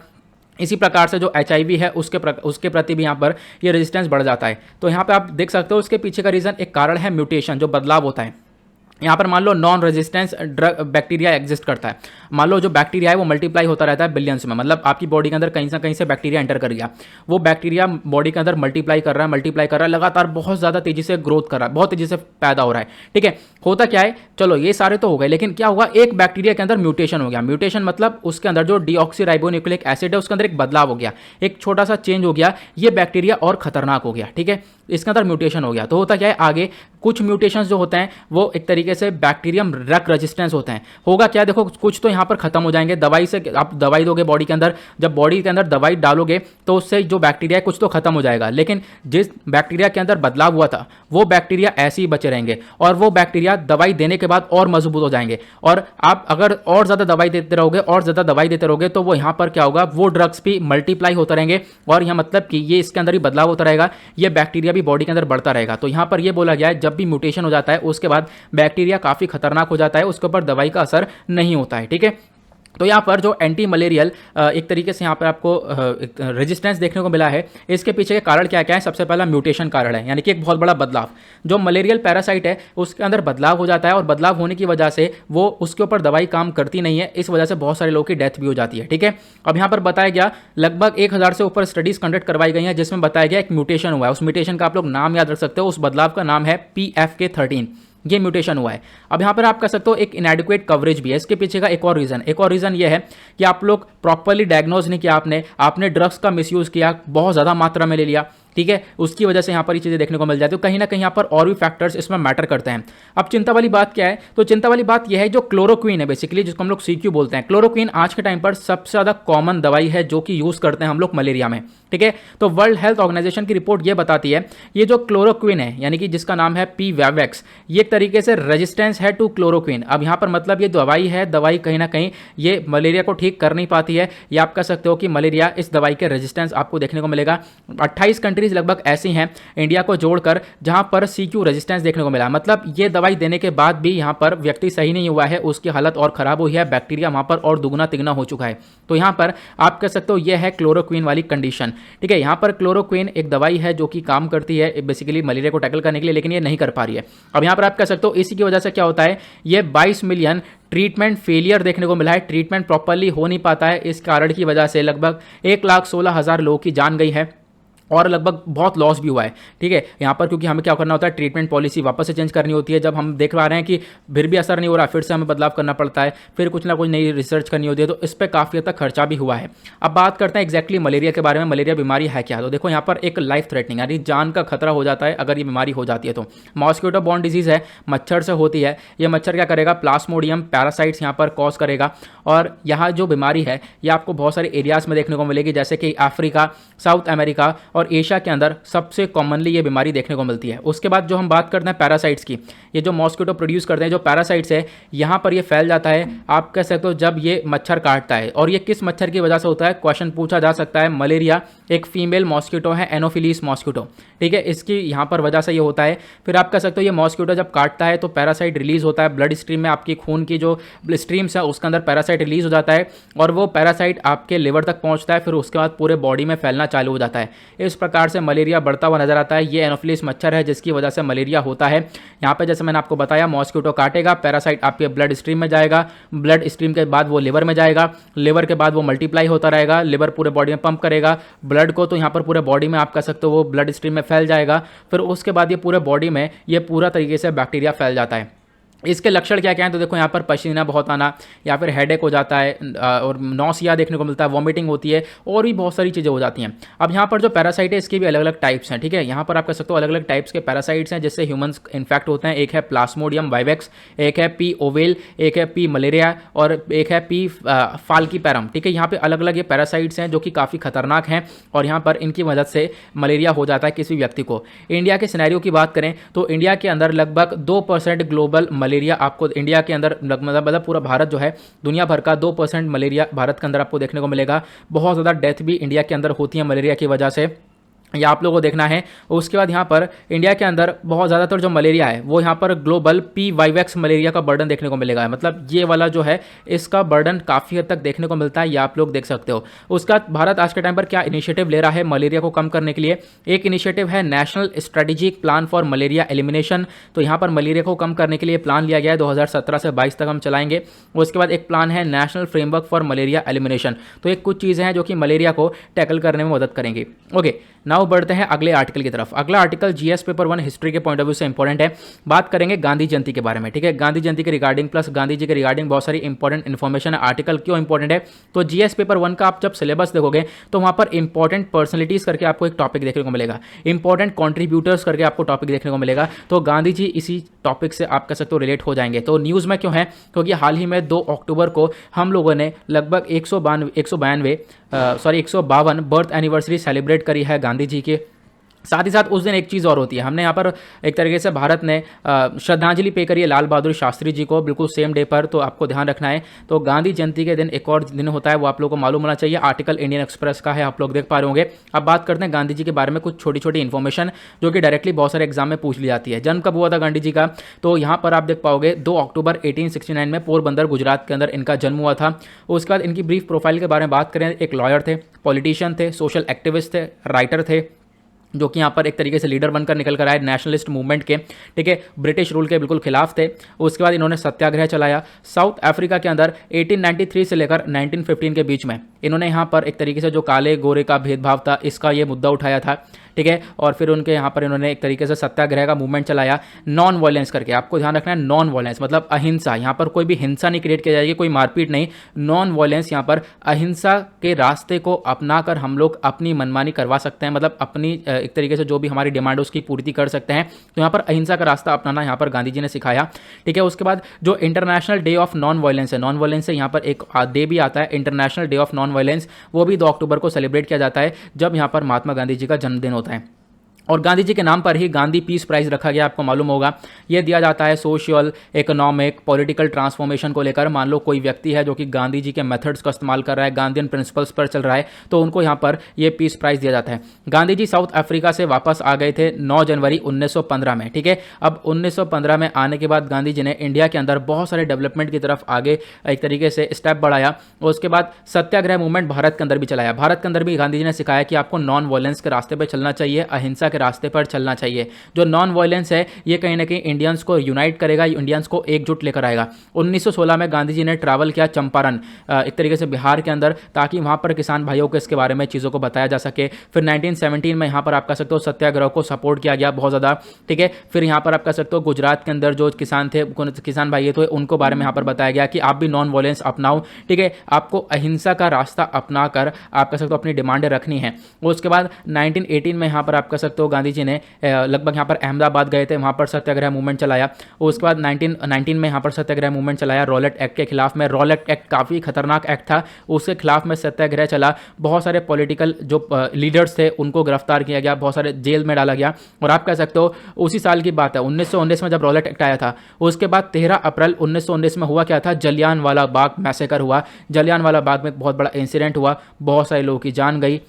इसी प्रकार से जो HIV है उसके प्रति भी यहाँ पर ये रेजिस्टेंस बढ़ जाता है। तो यहाँ पे आप देख सकते हो इसके पीछे का रीज़न, एक कारण है म्यूटेशन, जो बदलाव होता है। यहाँ पर मान लो non resistance drug bacteria exist करता है। मान लो जो बैक्टीरिया है वो मल्टीप्लाई होता रहता है बिलियंस में, मतलब आपकी बॉडी के अंदर कहीं से कहीं से बैक्टीरिया एंटर कर गया, वो बैक्टीरिया बॉडी के अंदर मल्टीप्लाई कर रहा है लगातार, बहुत ज़्यादा तेजी से ग्रोथ कर रहा है, बहुत तेजी से पैदा हो रहा है, ठीक है। होता क्या है, चलो ये सारे तो हो गए, लेकिन क्या हुआ, एक बैक्टीरिया के अंदर म्यूटेशन हो गया। म्यूटेशन मतलब उसके अंदर जो डीऑक्सीराइबोन्यूक्लिक एसिड है उसके अंदर एक बदलाव हो गया, एक छोटा सा चेंज हो गया, ये बैक्टीरिया और खतरनाक हो गया, ठीक है। इसके अंदर म्यूटेशन हो गया, तो होता क्या है, आगे कुछ म्यूटेशंस जो होते हैं वो एक तरीके से बैक्टीरियम ड्रग रेजिस्टेंस होते हैं। होगा क्या, देखो कुछ तो यहाँ पर खत्म हो जाएंगे, दवाई से आप दवाई दोगे बॉडी के अंदर, जब बॉडी के अंदर दवाई डालोगे तो उससे जो बैक्टीरिया है कुछ तो खत्म हो जाएगा, लेकिन जिस बैक्टीरिया के अंदर बदलाव हुआ था वो बैक्टीरिया ऐसे ही बचे रहेंगे, और वो बैक्टीरिया दवाई देने के बाद और मजबूत हो जाएंगे। और आप अगर और ज़्यादा दवाई देते रहोगे तो वो यहाँ पर क्या होगा, वो ड्रग्स भी मल्टीप्लाई होते रहेंगे, और यहाँ मतलब कि ये इसके अंदर ही बदलाव होता रहेगा, ये बैक्टीरिया भी बॉडी के अंदर बढ़ता रहेगा। तो यहाँ पर ये बोला गया है जब भी म्यूटेशन हो जाता है उसके बाद बैक्टीरिया काफ़ी खतरनाक हो जाता है, उसके ऊपर दवाई का असर नहीं होता है, ठीक है। तो यहाँ पर जो एंटी मलेरियल एक तरीके से यहाँ पर आपको रेजिस्टेंस देखने को मिला है, इसके पीछे के कारण क्या क्या है। सबसे पहला म्यूटेशन कारण है, यानी कि एक बहुत बड़ा बदलाव, जो मलेरियल पैरासाइट है उसके अंदर बदलाव हो जाता है, और बदलाव होने की वजह से वो उसके ऊपर दवाई काम करती नहीं है, इस वजह से बहुत सारे लोगों की डेथ भी हो जाती है, ठीक है। अब यहाँ पर बताया गया लगभग 1000 से ऊपर स्टडीज कंडक्ट करवाई गई हैं, जिसमें बताया गया एक म्यूटेशन हुआ है। उस म्यूटेशन का आप लोग नाम याद रख सकते हो, उस बदलाव का नाम है PFK13, ये म्यूटेशन हुआ है। अब यहाँ पर आप कह सकते हो एक इनएडिक्वेट कवरेज भी है, इसके पीछे का एक और रीज़न ये है कि आप लोग प्रॉपर्ली डायग्नोज नहीं किया, आपने ड्रग्स का मिसयूज़ किया, बहुत ज़्यादा मात्रा में ले लिया, ठीक है। उसकी वजह से यहाँ पर ये चीज़ें देखने को मिल जाती है। तो कहीं ना कहीं यहाँ पर और भी फैक्टर्स इसमें मैटर करते हैं। अब चिंता वाली बात क्या है, तो चिंता वाली बात यह है जो क्लोरोक्वीन है बेसिकली, जिसको हम लोग CQ बोलते हैं। क्लोरोक्वीन आज के टाइम पर सबसे ज़्यादा कॉमन दवाई है जो कि यूज़ करते हैं हम लोग मलेरिया में, ठीक है। तो वर्ल्ड हेल्थ ऑर्गेनाइजेशन की रिपोर्ट ये बताती है ये जो क्लोरोक्वीन है, यानी कि जिसका नाम है PVAVEX, ये एक तरीके से रेजिस्टेंस है टू क्लोरोक्वीन। अब यहाँ पर मतलब ये दवाई है, दवाई कहीं ना कहीं ये मलेरिया को ठीक कर नहीं पाती है, या आप कह सकते हो कि मलेरिया इस दवाई के रेजिस्टेंस आपको देखने को मिलेगा। 28 कंट्री कंट्रीज लगभग ऐसी हैं इंडिया को जोड़कर जहां पर CQ रेजिस्टेंस देखने को मिला। मतलब ये दवाई देने के बाद भी यहां पर व्यक्ति सही नहीं हुआ है, उसकी हालत और खराब हुई है, बैक्टीरिया वहां पर और दुगना तिगना हो चुका है। तो यहां पर आप कह सकते हो यह है क्लोरोक्वीन वाली कंडीशन। ठीक है, यहां पर क्लोरोक्वीन एक दवाई है जो कि काम करती है बेसिकली मलेरिया को टैकल करने के लिए, लेकिन ये नहीं कर पा रही है। अब यहां पर आप कह सकते हो इसी की वजह से क्या होता है, ये 22 मिलियन ट्रीटमेंट फेलियर देखने को मिला है, ट्रीटमेंट प्रॉपर्ली हो नहीं पाता है। इस कारण की वजह से लगभग 1,16,000 लोगों की जान गई है और लगभग बहुत लॉस भी हुआ है। ठीक है, यहाँ पर क्योंकि हमें क्या करना होता है, ट्रीटमेंट पॉलिसी वापस से चेंज करनी होती है। जब हम देख पा रहे हैं कि फिर भी असर नहीं हो रहा, फिर से हमें बदलाव करना पड़ता है, फिर कुछ ना कुछ नई रिसर्च करनी होती है, तो इस पर काफ़ी हद तक खर्चा भी हुआ है। अब बात करते हैं एक्जैक्टली मलेरिया के बारे में। मलेरिया बीमारी है क्या? तो देखो यहाँ पर एक लाइफ थ्रेटनिंग यानी जान का खतरा हो जाता है अगर ये बीमारी हो जाती है। तो मॉस्किटो बॉर्न डिजीज़ है, मच्छर से होती है। ये मच्छर क्या करेगा, प्लाज्मोडियम पैरासाइट्स यहाँ पर कॉज करेगा। और यहाँ जो बीमारी है ये आपको बहुत सारे एरियाज़ में देखने को मिलेगी, जैसे कि अफ्रीका, साउथ अमेरिका और एशिया के अंदर सबसे कॉमनली ये बीमारी देखने को मिलती है। उसके बाद जो हम बात करते हैं पैरासाइट्स की, ये जो मॉस्किटो प्रोड्यूस करते हैं जो पैरासाइट्स है, यहाँ पर ये फैल जाता है। आप कह सकते हो जब ये मच्छर काटता है, और ये किस मच्छर की वजह से होता है, क्वेश्चन पूछा जा सकता है। मलेरिया एक फीमेल मॉस्किटो है, एनोफिलीस मॉस्किटो। ठीक है, इसकी यहाँ पर वजह से ये होता है। फिर आप कह सकते हो ये मॉस्किटो जब काटता है तो पैरासाइट रिलीज होता है ब्लड स्ट्रीम में, आपकी खून की जो स्ट्रीम्स है उसके अंदर पैरासाइट रिलीज हो जाता है, और वो पैरासाइट आपके लिवर तक पहुँचता है, फिर उसके बाद पूरे बॉडी में फैलना चालू हो जाता है। इस प्रकार से मलेरिया बढ़ता हुआ नजर आता है। ये एनोफिलिस मच्छर है जिसकी वजह से मलेरिया होता है। यहाँ पे जैसे मैंने आपको बताया, मॉस्किटो काटेगा, पैरासाइट आपके ब्लड स्ट्रीम में जाएगा, ब्लड स्ट्रीम के बाद वो लिवर में जाएगा, लिवर के बाद वो मल्टीप्लाई होता रहेगा, लिवर पूरे बॉडी में पंप करेगा ब्लड को, तो यहाँ पर पूरे बॉडी में आप कह सकते हो वो ब्लड स्ट्रीम में फैल जाएगा। फिर उसके बाद ये पूरे बॉडी में ये पूरा तरीके से बैक्टीरिया फैल जाता है। इसके लक्षण क्या क्या हैं, तो देखो यहाँ पर पसीना बहुत आना, या फिर हेडेक हो जाता है, और नौसिया देखने को मिलता है, वॉमिटिंग होती है, और भी बहुत सारी चीज़ें हो जाती हैं। अब यहाँ पर जो पैरासाइट है इसके भी अलग अलग टाइप्स हैं। ठीक है, यहाँ पर आप कह सकते हो अलग अलग टाइप्स के पैरासाइट्स हैं जिससे ह्यूमंस इन्फेक्ट होते हैं। एक है प्लाज्मोडियम वाइवेक्स, एक है पी ओवेल, एक है पी मलेरिया, और एक है पी फाल्कीपैरम। ठीक है, यहाँ पर अलग अलग ये पैरासाइट्स हैं जो कि काफ़ी खतरनाक हैं, और यहाँ पर इनकी मदद से मलेरिया हो जाता है किसी व्यक्ति को। इंडिया के सिनेरियो की बात करें तो इंडिया के अंदर लगभग 2% ग्लोबल मलेरिया आपको इंडिया के अंदर मतलब पूरा भारत जो है दुनिया भर का 2% मलेरिया भारत के अंदर आपको देखने को मिलेगा। बहुत ज़्यादा डेथ भी इंडिया के अंदर होती है मलेरिया की वजह से, या आप लोगों को देखना है। उसके बाद यहाँ पर इंडिया के अंदर बहुत ज़्यादातर जो मलेरिया है वो यहाँ पर ग्लोबल पी वाइवेक्स मलेरिया का बर्डन देखने को मिलेगा। मतलब ये वाला जो है इसका बर्डन काफ़ी हद तक देखने को मिलता है, ये आप लोग देख सकते हो। उसका भारत आज के टाइम पर क्या इनिशिएटिव ले रहा है मलेरिया को कम करने के लिए? एक इनिशिएटिव है national strategic plan for malaria elimination. तो यहाँ पर मलेरिया को कम करने के लिए प्लान लिया गया है, 2017 से 22 तक हम चलाएंगे। उसके बाद एक प्लान है national framework for malaria elimination. तो एक कुछ चीज़ें हैं जो कि मलेरिया को टैकल करने में मदद करेंगी। ओके, नाउ बढ़ते हैं अगले आर्टिकल की तरफ। अगला आर्टिकल जीएस पेपर 1 हिस्ट्री के पॉइंट ऑफ व्यू से इंपॉर्टेंट है। बात करेंगे गांधी जयंती के बारे में। ठीक है, गांधी जयंती के रिगार्डिंग प्लस गांधी जी के रिगार्डिंग बहुत सारी इंपॉर्टेंट इन्फॉर्मेशन है। आर्टिकल क्यों इंपॉर्टेंट है, तो जीएस पेपर 1 का आप जब सिलेबस देखोगे तो वहां पर इंपॉर्टेंट पर्सनलिटीज करके आपको एक टॉपिक देखने को मिलेगा, इंपॉर्टेंट कॉन्ट्रीब्यूटर्स करके आपको टॉपिक देखने को मिलेगा। तो गांधी जी इसी टॉपिक से आप कह सकते हो रिलेट हो जाएंगे। तो न्यूज़ में क्यों है, क्योंकि हाल ही में 2 अक्टूबर को हम लोगों ने लगभग 152 बर्थ एनिवर्सरी सेलिब्रेट करी है गांधी जी के। साथ ही साथ उस दिन एक चीज़ और होती है, हमने यहाँ पर एक तरीके से भारत ने श्रद्धांजलि पे करी है लाल बहादुर शास्त्री जी को बिल्कुल सेम डे पर, तो आपको ध्यान रखना है। तो गांधी जयंती के दिन एक और दिन होता है, वो आप लोगों को मालूम होना चाहिए। आर्टिकल इंडियन एक्सप्रेस का है, आप लोग देख पा रहे होंगे। अब बात करते हैं गांधी जी के बारे में कुछ छोटी छोटी इन्फॉर्मेशन जो कि डायरेक्टली बहुत सारे एग्जाम में पूछ ली जाती है। जन्म कब हुआ था गांधी जी का, तो यहाँ पर आप देख पाओगे 2 अक्टूबर 1869 में पोरबंदर गुजरात के अंदर इनका जन्म हुआ था। उसके बाद इनकी ब्रीफ प्रोफाइल के बारे में बात करें, एक लॉयर थे, पॉलिटिशियन थे, सोशल एक्टिविस्ट थे, राइटर थे, जो कि यहाँ पर एक तरीके से लीडर बनकर निकल कर आए नेशनलिस्ट मूवमेंट के। ठीक है, ब्रिटिश रूल के बिल्कुल खिलाफ थे। उसके बाद इन्होंने सत्याग्रह चलाया साउथ अफ्रीका के अंदर 1893 से लेकर 1915 के बीच में। इन्होंने यहाँ पर एक तरीके से जो काले गोरे का भेदभाव था इसका ये मुद्दा उठाया था। ठीक है, और फिर उनके यहाँ पर इन्होंने एक तरीके से सत्याग्रह का मूवमेंट चलाया नॉन वायलेंस करके। आपको ध्यान रखना है, नॉन वायलेंस मतलब अहिंसा। यहाँ पर कोई भी हिंसा नहीं क्रिएट की जाएगी, कोई मारपीट नहीं, नॉन वायलेंस। यहाँ पर अहिंसा के रास्ते को अपनाकर हम लोग अपनी मनमानी करवा सकते हैं, मतलब अपनी एक तरीके से जो भी हमारी डिमांड है उसकी पूर्ति कर सकते हैं। तो यहाँ पर अहिंसा का रास्ता अपनाना यहाँ पर गांधी जी ने सिखाया। ठीक है, उसके बाद जो international day of non violence है, नॉन वायलेंस से यहाँ पर एक डे भी आता है international day of non violence, वो भी 2 अक्टूबर को सेलिब्रेट किया जाता है जब यहाँ पर महात्मा गांधी जी का जन्मदिन होता है। और गांधी जी के नाम पर ही गांधी पीस प्राइज़ रखा गया, आपको मालूम होगा। ये दिया जाता है सोशल, इकोनॉमिक, पॉलिटिकल ट्रांसफॉर्मेशन को लेकर। मान लो कोई व्यक्ति है जो कि गांधी जी के मेथड्स का इस्तेमाल कर रहा है, गांधीयन प्रिंसिपल्स पर चल रहा है, तो उनको यहाँ पर ये पीस प्राइज़ दिया जाता है। गांधी जी साउथ अफ्रीका से वापस आ गए थे 9 जनवरी 1915 में, ठीक है। अब 1915 में आने के बाद गांधी जी ने इंडिया के अंदर बहुत सारे डेवलपमेंट की तरफ आगे एक तरीके से स्टेप बढ़ाया, और उसके बाद सत्याग्रह मूवमेंट भारत के अंदर भी चलाया। भारत के अंदर भी गांधी जी ने सिखाया कि आपको नॉन वायलेंस के रास्ते पर चलना चाहिए, अहिंसा के रास्ते पर चलना चाहिए। जो नॉन वायलेंस है ये कहीं ना कहीं इंडियंस को यूनाइट करेगा, इंडियंस को एकजुट लेकर आएगा। 1916 में गांधी जी ने ट्रैवल किया चंपारण, एक तरीके से बिहार के अंदर, ताकि वहां पर किसान भाइयों को इसके बारे में चीज़ों को बताया जा सके। फिर 1917 में यहाँ पर आप कह सकते हो सत्याग्रह को सपोर्ट किया गया बहुत ज़्यादा, ठीक है। फिर यहाँ पर आप कह सकते हो गुजरात के अंदर जो किसान थे, किसान भाई थे, उनको बारे में यहाँ पर बताया गया कि आप भी नॉन वायलेंस अपनाओ, ठीक है। आपको अहिंसा का रास्ता अपना कर आप कह सकते हो अपनी डिमांडें रखनी है। उसके बाद 1918 में यहाँ पर आप कह सकते हो गांधी जी ने लगभग यहाँ पर अहमदाबाद गए थे, वहाँ पर सत्याग्रह मूवमेंट चलाया। उसके बाद 1919 में यहाँ पर सत्याग्रह मूवमेंट चलाया रॉलेट एक्ट के खिलाफ में। रॉलेट एक्ट काफ़ी खतरनाक एक्ट था, उसके खिलाफ में सत्याग्रह चला। बहुत सारे पॉलिटिकल जो लीडर्स थे उनको गिरफ्तार किया गया, बहुत सारे जेल में डाला गया। और आप कह सकते हो उसी साल की बात है 1919 में जब रॉलेट एक्ट आया था, उसके बाद 13 अप्रैल 1919 में हुआ क्या था, जलियांवाला बाग मैसेकर हुआ। जलियांवाला बाग में बहुत बड़ा इंसिडेंट हुआ, बहुत सारे लोगों की जान गई,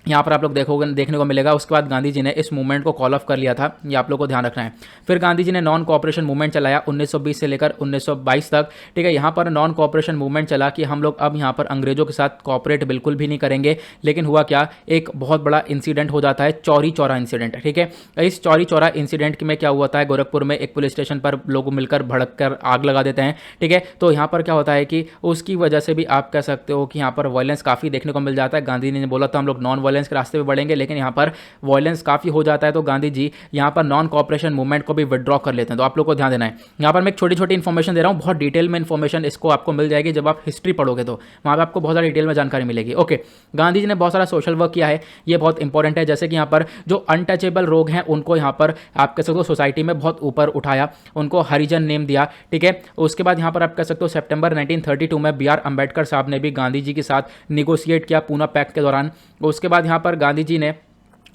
यहाँ पर आप लोग देखने को मिलेगा। उसके बाद गांधी जी ने इस मूवमेंट को कॉल ऑफ कर लिया था, ये आप लोग को ध्यान रखना है। फिर गांधी जी ने नॉन कोऑपरेशन मूवमेंट चलाया 1920 से लेकर 1922 तक, ठीक है। यहाँ पर नॉन कोऑपरेशन मूवमेंट चला कि हम लोग अब यहाँ पर अंग्रेजों के साथ कोऑपरेट बिल्कुल भी नहीं करेंगे। लेकिन हुआ क्या, एक बहुत बड़ा इंसिडेंट हो जाता है, चौरी चौरा इंसिडेंट, ठीक है। इस चौरी चौरा इंसिडेंट में क्या हुआ था, गोरखपुर में एक पुलिस स्टेशन पर लोग मिलकर भड़क कर आग लगा देते हैं, ठीक है। तो यहाँ पर क्या होता है कि उसकी वजह से भी आप कह सकते हो कि यहाँ पर वायलेंस काफ़ी देखने को मिल जाता है। गांधी जी ने बोला था हम लोग नॉन वायलेंस के रास्ते पे बढ़ेंगे, लेकिन यहाँ पर वायलेंस काफ़ी हो जाता है। तो गांधी जी यहाँ पर नॉन कोऑपरेशन मूवमेंट को भी विड्रॉ कर लेते हैं। तो आप लोग को ध्यान देना है। यहाँ पर मैं एक छोटी छोटी इन्फॉर्मेशन दे रहा हूँ, बहुत डिटेल में इन्फॉर्मेशन इसको आपको मिल जाएगी जब आप हिस्ट्री पढ़ोगे, तो वहाँ पर आपको बहुत सारी डिटेल में जानकारी मिलेगी। ओके, गांधी जी ने बहुत सारा सोशल वर्क किया है, ये बहुत इंपॉर्टेंट है। जैसे कि यहाँ पर जो अनटचेबल लोग हैं उनको यहाँ पर आप कह सकते हो सोसाइटी में बहुत ऊपर उठाया, उनको हरिजन नेम दिया, ठीक है। उसके बाद यहाँ पर आप कह सकते हो सितंबर 1932 में बी आर अम्बेडकर साहब ने भी गांधी जी के साथ निगोशिएट किया पूना पैक्ट के दौरान। उसके बाद यहाँ पर गांधी जी ने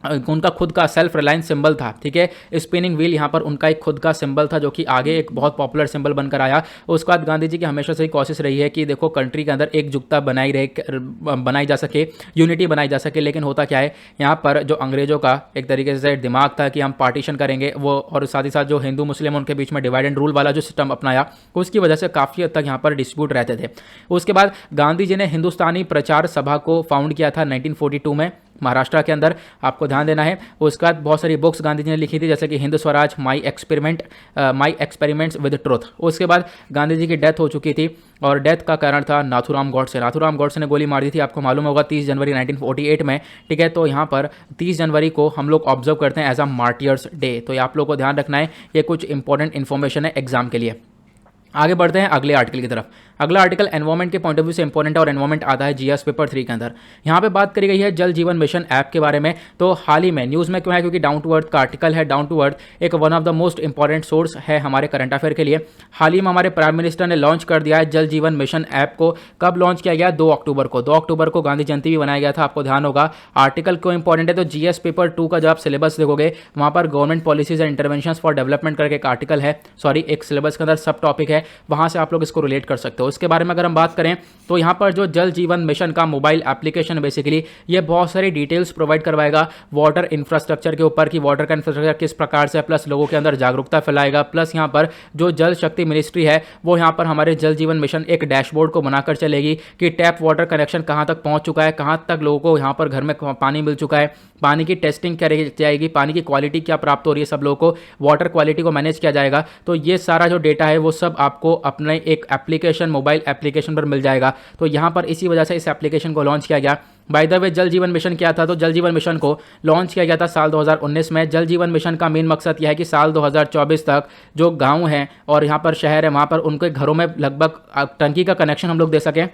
उनका खुद का सेल्फ रिलायंस सिंबल था, ठीक है। स्पिनिंग व्हील यहाँ पर उनका एक खुद का सिंबल था जो कि आगे एक बहुत पॉपुलर सिंबल बनकर आया। उसके बाद गांधी जी की हमेशा से ही कोशिश रही है कि देखो कंट्री के अंदर एकजुटता बनाई जा सके, यूनिटी बनाई जा सके। लेकिन होता क्या है, यहाँ पर जो अंग्रेजों का एक तरीके से दिमाग था कि हम पार्टीशन करेंगे वो, और साथ ही साथ जो हिंदू मुस्लिम उनके बीच में डिवाइड एंड रूल वाला जो सिस्टम अपनाया, उसकी वजह से काफ़ी हद तक यहाँ पर डिस्प्यूट रहते थे। उसके बाद गांधी जी ने हिंदुस्तानी प्रचार सभा को फाउंड किया था 1942 में महाराष्ट्र के अंदर, आपको ध्यान देना है। उसके बाद बहुत सारी बुक्स गांधी जी ने लिखी थी, जैसे कि Hind Swaraj, my experiments with truth. उसके बाद गांधी जी की डेथ हो चुकी थी, और डेथ का कारण था नाथूराम गॉडसे। नाथूराम गॉडसे ने गोली मार दी थी, आपको मालूम होगा, 30 जनवरी 1948 में, ठीक है। तो यहाँ पर 30 जनवरी को हम लोग ऑब्जर्व करते हैं एज अ मार्टियर्स डे। तो ये आप लोग को ध्यान रखना है, ये कुछ इंपॉर्टेंट इन्फॉर्मेशन है एग्जाम के लिए। आगे बढ़ते हैं अगले आर्टिकल की तरफ। अगला आर्टिकल एनवायरमेंट के पॉइंट ऑफ व्यू से इंपॉर्टेंट है, और एनवायरमेंट आता है जीएस पेपर 3 के अंदर। यहाँ पे बात करी गई है जल जीवन मिशन ऐप के बारे में। तो हाल ही में न्यूज़ में क्यों है, क्योंकि डाउन टू अर्थ का आर्टिकल है। डाउन टू अर्थ एक one of the most important source है हमारे करंट अफेयर के लिए। हाल ही में हमारे प्राइम मिनिस्टर ने लॉन्च कर दिया है जल जीवन मिशन ऐप को। कब लॉन्च किया गया, 2 अक्टूबर को। 2 अक्टूबर को गांधी जयंती भी बनाया गया था, आपको ध्यान होगा। आर्टिकल क्यों इंपॉर्टेंट है, तो जीएस पेपर 2 का जब आप सिलेबस देखोगे, वहाँ पर government policies and intervention for development करके एक आर्टिकल है, सॉरी एक सिलेबस के अंदर सब टॉपिक है, वहाँ से आप लोग इसको रिलेट कर सकते हो। इसके बारे में अगर हम बात करें तो यहाँ पर जो जल जीवन मिशन का मोबाइल एप्लीकेशन, बेसिकली ये बहुत सारी डिटेल्स प्रोवाइड करवाएगा वाटर इंफ्रास्ट्रक्चर के ऊपर, कि वाटर का इंफ्रास्ट्रक्चर किस प्रकार से, प्लस लोगों के अंदर जागरूकता फैलाएगा। प्लस यहाँ पर जो जल शक्ति मिनिस्ट्री है वो यहाँ पर हमारे जल जीवन मिशन एक डैशबोर्ड को बनाकर चलेगी कि टैप वाटर कनेक्शन कहाँ तक पहुँच चुका है, कहाँ तक लोगों को यहाँ पर घर में पानी मिल चुका है, पानी की टेस्टिंग करी जाएगी, पानी की क्वालिटी क्या प्राप्त हो रही है, सब लोगों को वाटर क्वालिटी को मैनेज किया जाएगा। तो ये सारा जो डेटा है वो सब आपको अपने एक एप्लीकेशन, मोबाइल एप्लीकेशन पर मिल जाएगा। तो यहाँ पर इसी वजह से इस एप्लीकेशन को लॉन्च किया गया। बाय द वे, जल जीवन मिशन क्या था, तो जल जीवन मिशन को लॉन्च किया गया था साल 2019 में। जल जीवन मिशन का मेन मकसद यह है कि साल 2024 तक जो गांव हैं और यहाँ पर शहर है, वहाँ पर उनके घरों में लगभग टंकी का कनेक्शन हम लोग दे सकें।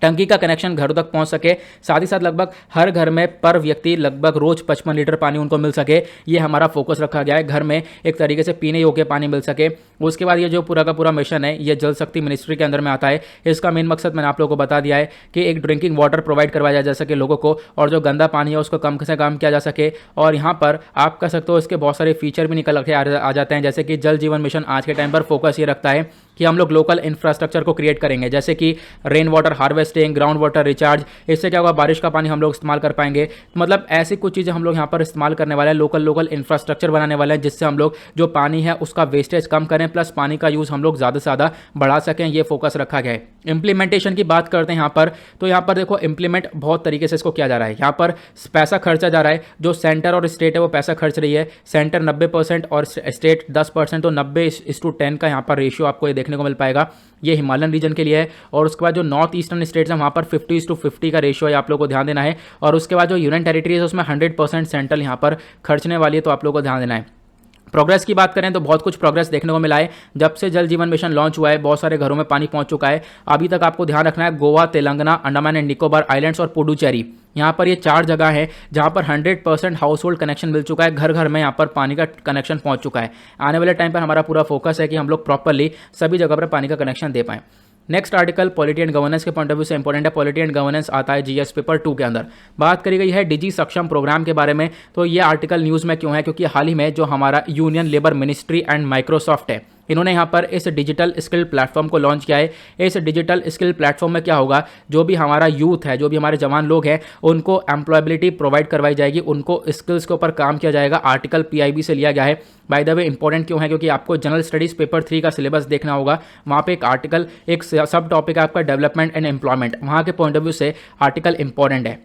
टंकी का कनेक्शन घरों तक पहुंच सके, साथ ही साथ लगभग हर घर में पर व्यक्ति लगभग रोज 55 लीटर पानी उनको मिल सके, ये हमारा फोकस रखा गया है। घर में एक तरीके से पीने योग्य पानी मिल सके। उसके बाद ये जो पूरा का पूरा मिशन है ये जल शक्ति मिनिस्ट्री के अंदर में आता है। इसका मेन मकसद मैंने आप लोगों को बता दिया है कि एक ड्रिंकिंग वाटर प्रोवाइड करवाया जा सके लोगों को, और जो गंदा पानी है उसको कम से कम किया जा सके। और यहाँ पर आप कह सकते हो इसके बहुत सारे फीचर भी निकल के आ जाते हैं, जैसे कि जल जीवन मिशन आज के टाइम पर फोकस ये रखता है कि हम लोग लोकल इंफ्रास्ट्रक्चर को क्रिएट करेंगे, जैसे कि rain water harvesting, ground water recharge. इससे क्या होगा, बारिश का पानी हम लोग इस्तेमाल कर पाएंगे। मतलब ऐसी कुछ चीज़ें हम लोग यहाँ पर इस्तेमाल करने वाले हैं, लोकल इंफ्रास्ट्रक्चर बनाने वाले हैं, जिससे हम लोग जो पानी है उसका वेस्टेज कम करें, प्लस पानी का यूज़ हम लोग ज़्यादा से ज़्यादा बढ़ा सकें। ये फोकस रखा गया है। इंप्लीमेंटेशन की बात करते हैं यहाँ पर, तो यहाँ पर देखो इंप्लीमेंट बहुत तरीके से इसको किया जा रहा है। यहाँ पर पैसा खर्चा जा रहा है, जो सेंटर और स्टेट है वो पैसा खर्च रही है। सेंटर 90% और स्टेट 10%, तो 90:10 का यहाँ पर रेशियो आपको ये देखने को मिल पाएगा। ये हिमालयन रीजन के लिए है। और उसके बाद जो नॉर्थ ईस्टर्न स्टेट्स हैं वहाँ पर 50:50 का रेशियो है, आप लोगों को ध्यान देना है। और उसके बाद जो यूनियन टेरिटरीज है उसमें 100% सेंट्रल यहाँ पर खर्चने वाली है, तो आप लोगों को ध्यान देना है। प्रोग्रेस की बात करें तो बहुत कुछ प्रोग्रेस देखने को मिला है। जब से जल जीवन मिशन लॉन्च हुआ है बहुत सारे घरों में पानी पहुंच चुका है। अभी तक आपको ध्यान रखना है, गोवा, तेलंगाना, अंडमान एंड निकोबार आइलैंड्स और पुडुचेरी, यहाँ पर ये 4 जगह है जहाँ पर 100% हाउस होल्ड कनेक्शन मिल चुका है। घर घर में यहाँ पर पानी का कनेक्शन पहुँच चुका है। आने वाले टाइम पर हमारा पूरा फोकस है कि हम लोग प्रॉपरली सभी जगह पर पानी का कनेक्शन दे पाएँ। Next article polity and governance के पॉइंट ऑफ व्यू से इंपॉर्टेंट है। पॉलिटी एंड गवर्नेंस आता है जीएस पेपर 2 के अंदर। बात करी गई है डिजी सक्षम प्रोग्राम के बारे में। तो ये आर्टिकल न्यूज़ में क्यों है, क्योंकि हाल ही में जो हमारा union labour ministry and Microsoft है, इन्होंने यहाँ पर इस डिजिटल स्किल प्लेटफॉर्म को लॉन्च किया है। इस डिजिटल स्किल प्लेटफॉर्म में क्या होगा, जो भी हमारा यूथ है, जो भी हमारे जवान लोग हैं, उनको एम्प्लॉयबिलिटी प्रोवाइड करवाई जाएगी, उनको स्किल्स के ऊपर काम किया जाएगा। आर्टिकल पीआईबी से लिया गया है। बाय द वे इंपॉर्टेंट क्यों है, क्योंकि आपको जनरल स्टडीज़ पेपर 3 का सिलेबस देखना होगा। वहाँ पे एक आर्टिकल, एक सब टॉपिक है आपका डेवलपमेंट एंड एम्प्लॉयमेंट। वहाँ के पॉइंट ऑफ व्यू से आर्टिकल इंपॉर्टेंट है।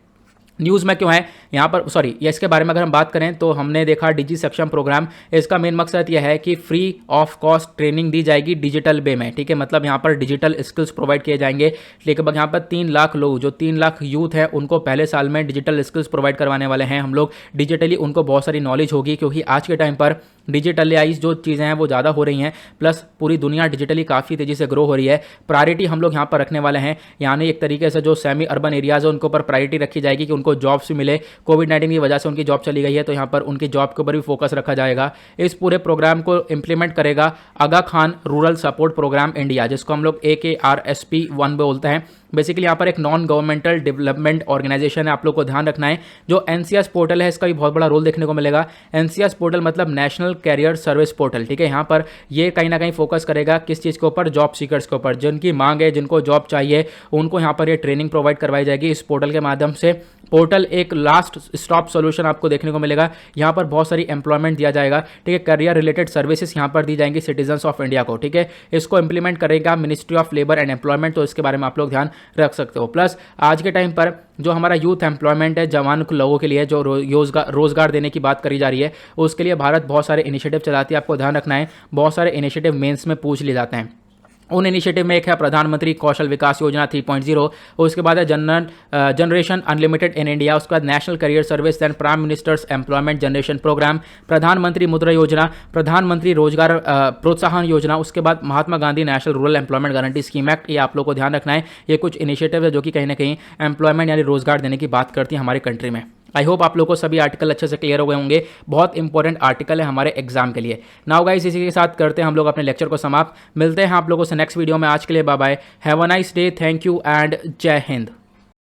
न्यूज़ में क्यों है यहाँ पर, सॉरी ये इसके बारे में अगर हम बात करें तो हमने देखा डिजी सक्षम प्रोग्राम, इसका मेन मकसद यह है कि फ्री ऑफ कॉस्ट ट्रेनिंग दी जाएगी डिजिटल वे में। ठीक है, मतलब यहाँ पर डिजिटल स्किल्स प्रोवाइड किए जाएंगे। लेकिन यहाँ पर 3 लाख लोग, जो 3 लाख यूथ है, उनको पहले साल में डिजिटल स्किल्स प्रोवाइड करवाने वाले हैं हम लोग। डिजिटली उनको बहुत सारी नॉलेज होगी, क्योंकि आज के टाइम पर डिजिटलाइज जो चीज़ें हैं वो ज़्यादा हो रही हैं, प्लस पूरी दुनिया डिजिटली काफ़ी तेज़ी से ग्रो हो रही है। प्रायोरिटी हम लोग यहाँ पर रखने वाले हैं, यानी एक तरीके से जो सेमी अर्बन एरियाज़ है उनके ऊपर प्रायोरिटी रखी जाएगी कि उनको जॉब्स भी मिले। कोविड-19 की वजह से उनकी जॉब चली गई है, तो यहाँ पर उनकी जॉब के ऊपर भी फोकस रखा जाएगा। इस पूरे प्रोग्राम को इंप्लीमेंट करेगा Aga Khan rural support program India, जिसको हम लोग AKRSP 1 बोलते हैं। बेसिकली यहाँ पर एक नॉन गवर्नमेंटल डेवलपमेंट ऑर्गेनाइजेशन है, आप लोग को ध्यान रखना है। जो NCS पोर्टल है इसका भी बहुत बड़ा रोल देखने को मिलेगा। NCS पोर्टल मतलब नेशनल कैरियर सर्विस पोर्टल। ठीक है, यहाँ पर ये कहीं ना कहीं फोकस करेगा किस चीज़ के ऊपर, जॉब सीकर्स के ऊपर। जिनकी मांग है, जिनको जॉब चाहिए, उनको यहाँ पर ये ट्रेनिंग प्रोवाइड करवाई जाएगी इस पोर्टल के माध्यम से। पोर्टल एक लास्ट स्टॉप सोल्यूशन आपको देखने को मिलेगा। यहाँ पर बहुत सारी एम्प्लॉयमेंट दिया जाएगा। ठीक है, करियर रिलेटेड सर्विसेज यहाँ पर दी जाएंगी सिटीजन्स ऑफ इंडिया को। ठीक है, इसको इंप्लीमेंट करेगा ministry of labour and employment, तो इसके बारे में आप लोग ध्यान रख सकते हो। प्लस आज के टाइम पर जो हमारा यूथ एम्प्लॉयमेंट है, जवान लोगों के लिए जो रोजगार देने की बात करी जा रही है, उसके लिए भारत बहुत सारे इनिशिएटिव चलाती है। आपको ध्यान रखना है, बहुत सारे इनिशिएटिव मेंस में पूछ लिए जाते हैं। उन इनिशिएटिव में एक है प्रधानमंत्री कौशल विकास योजना 3.0, उसके बाद है जनरेशन अनलिमिटेड इन इंडिया, उसके बाद national career service, then prime minister's employment generation program, Pradhan Mantri Mudra Yojana, Pradhan Mantri Rozgar Protsahan Yojana, उसके बाद Mahatma Gandhi national rural employment guarantee scheme act. ये आप लोग को ध्यान रखना है। ये कुछ इनिशिएटिव है जो कि कहीं ना कहीं एम्प्लॉयमेंट यानी रोजगार देने की बात करती है हमारी कंट्री में। आई होप आप लोगों को सभी आर्टिकल अच्छे से क्लियर हो गए होंगे। बहुत इंपॉर्टेंट आर्टिकल है हमारे एग्जाम के लिए। नाउ गाइस, इसी के साथ करते हैं हम लोग अपने लेक्चर को समाप्त। मिलते हैं आप लोगों से नेक्स्ट वीडियो में। आज के लिए bye bye, have a nice day, thank you and जय हिंद।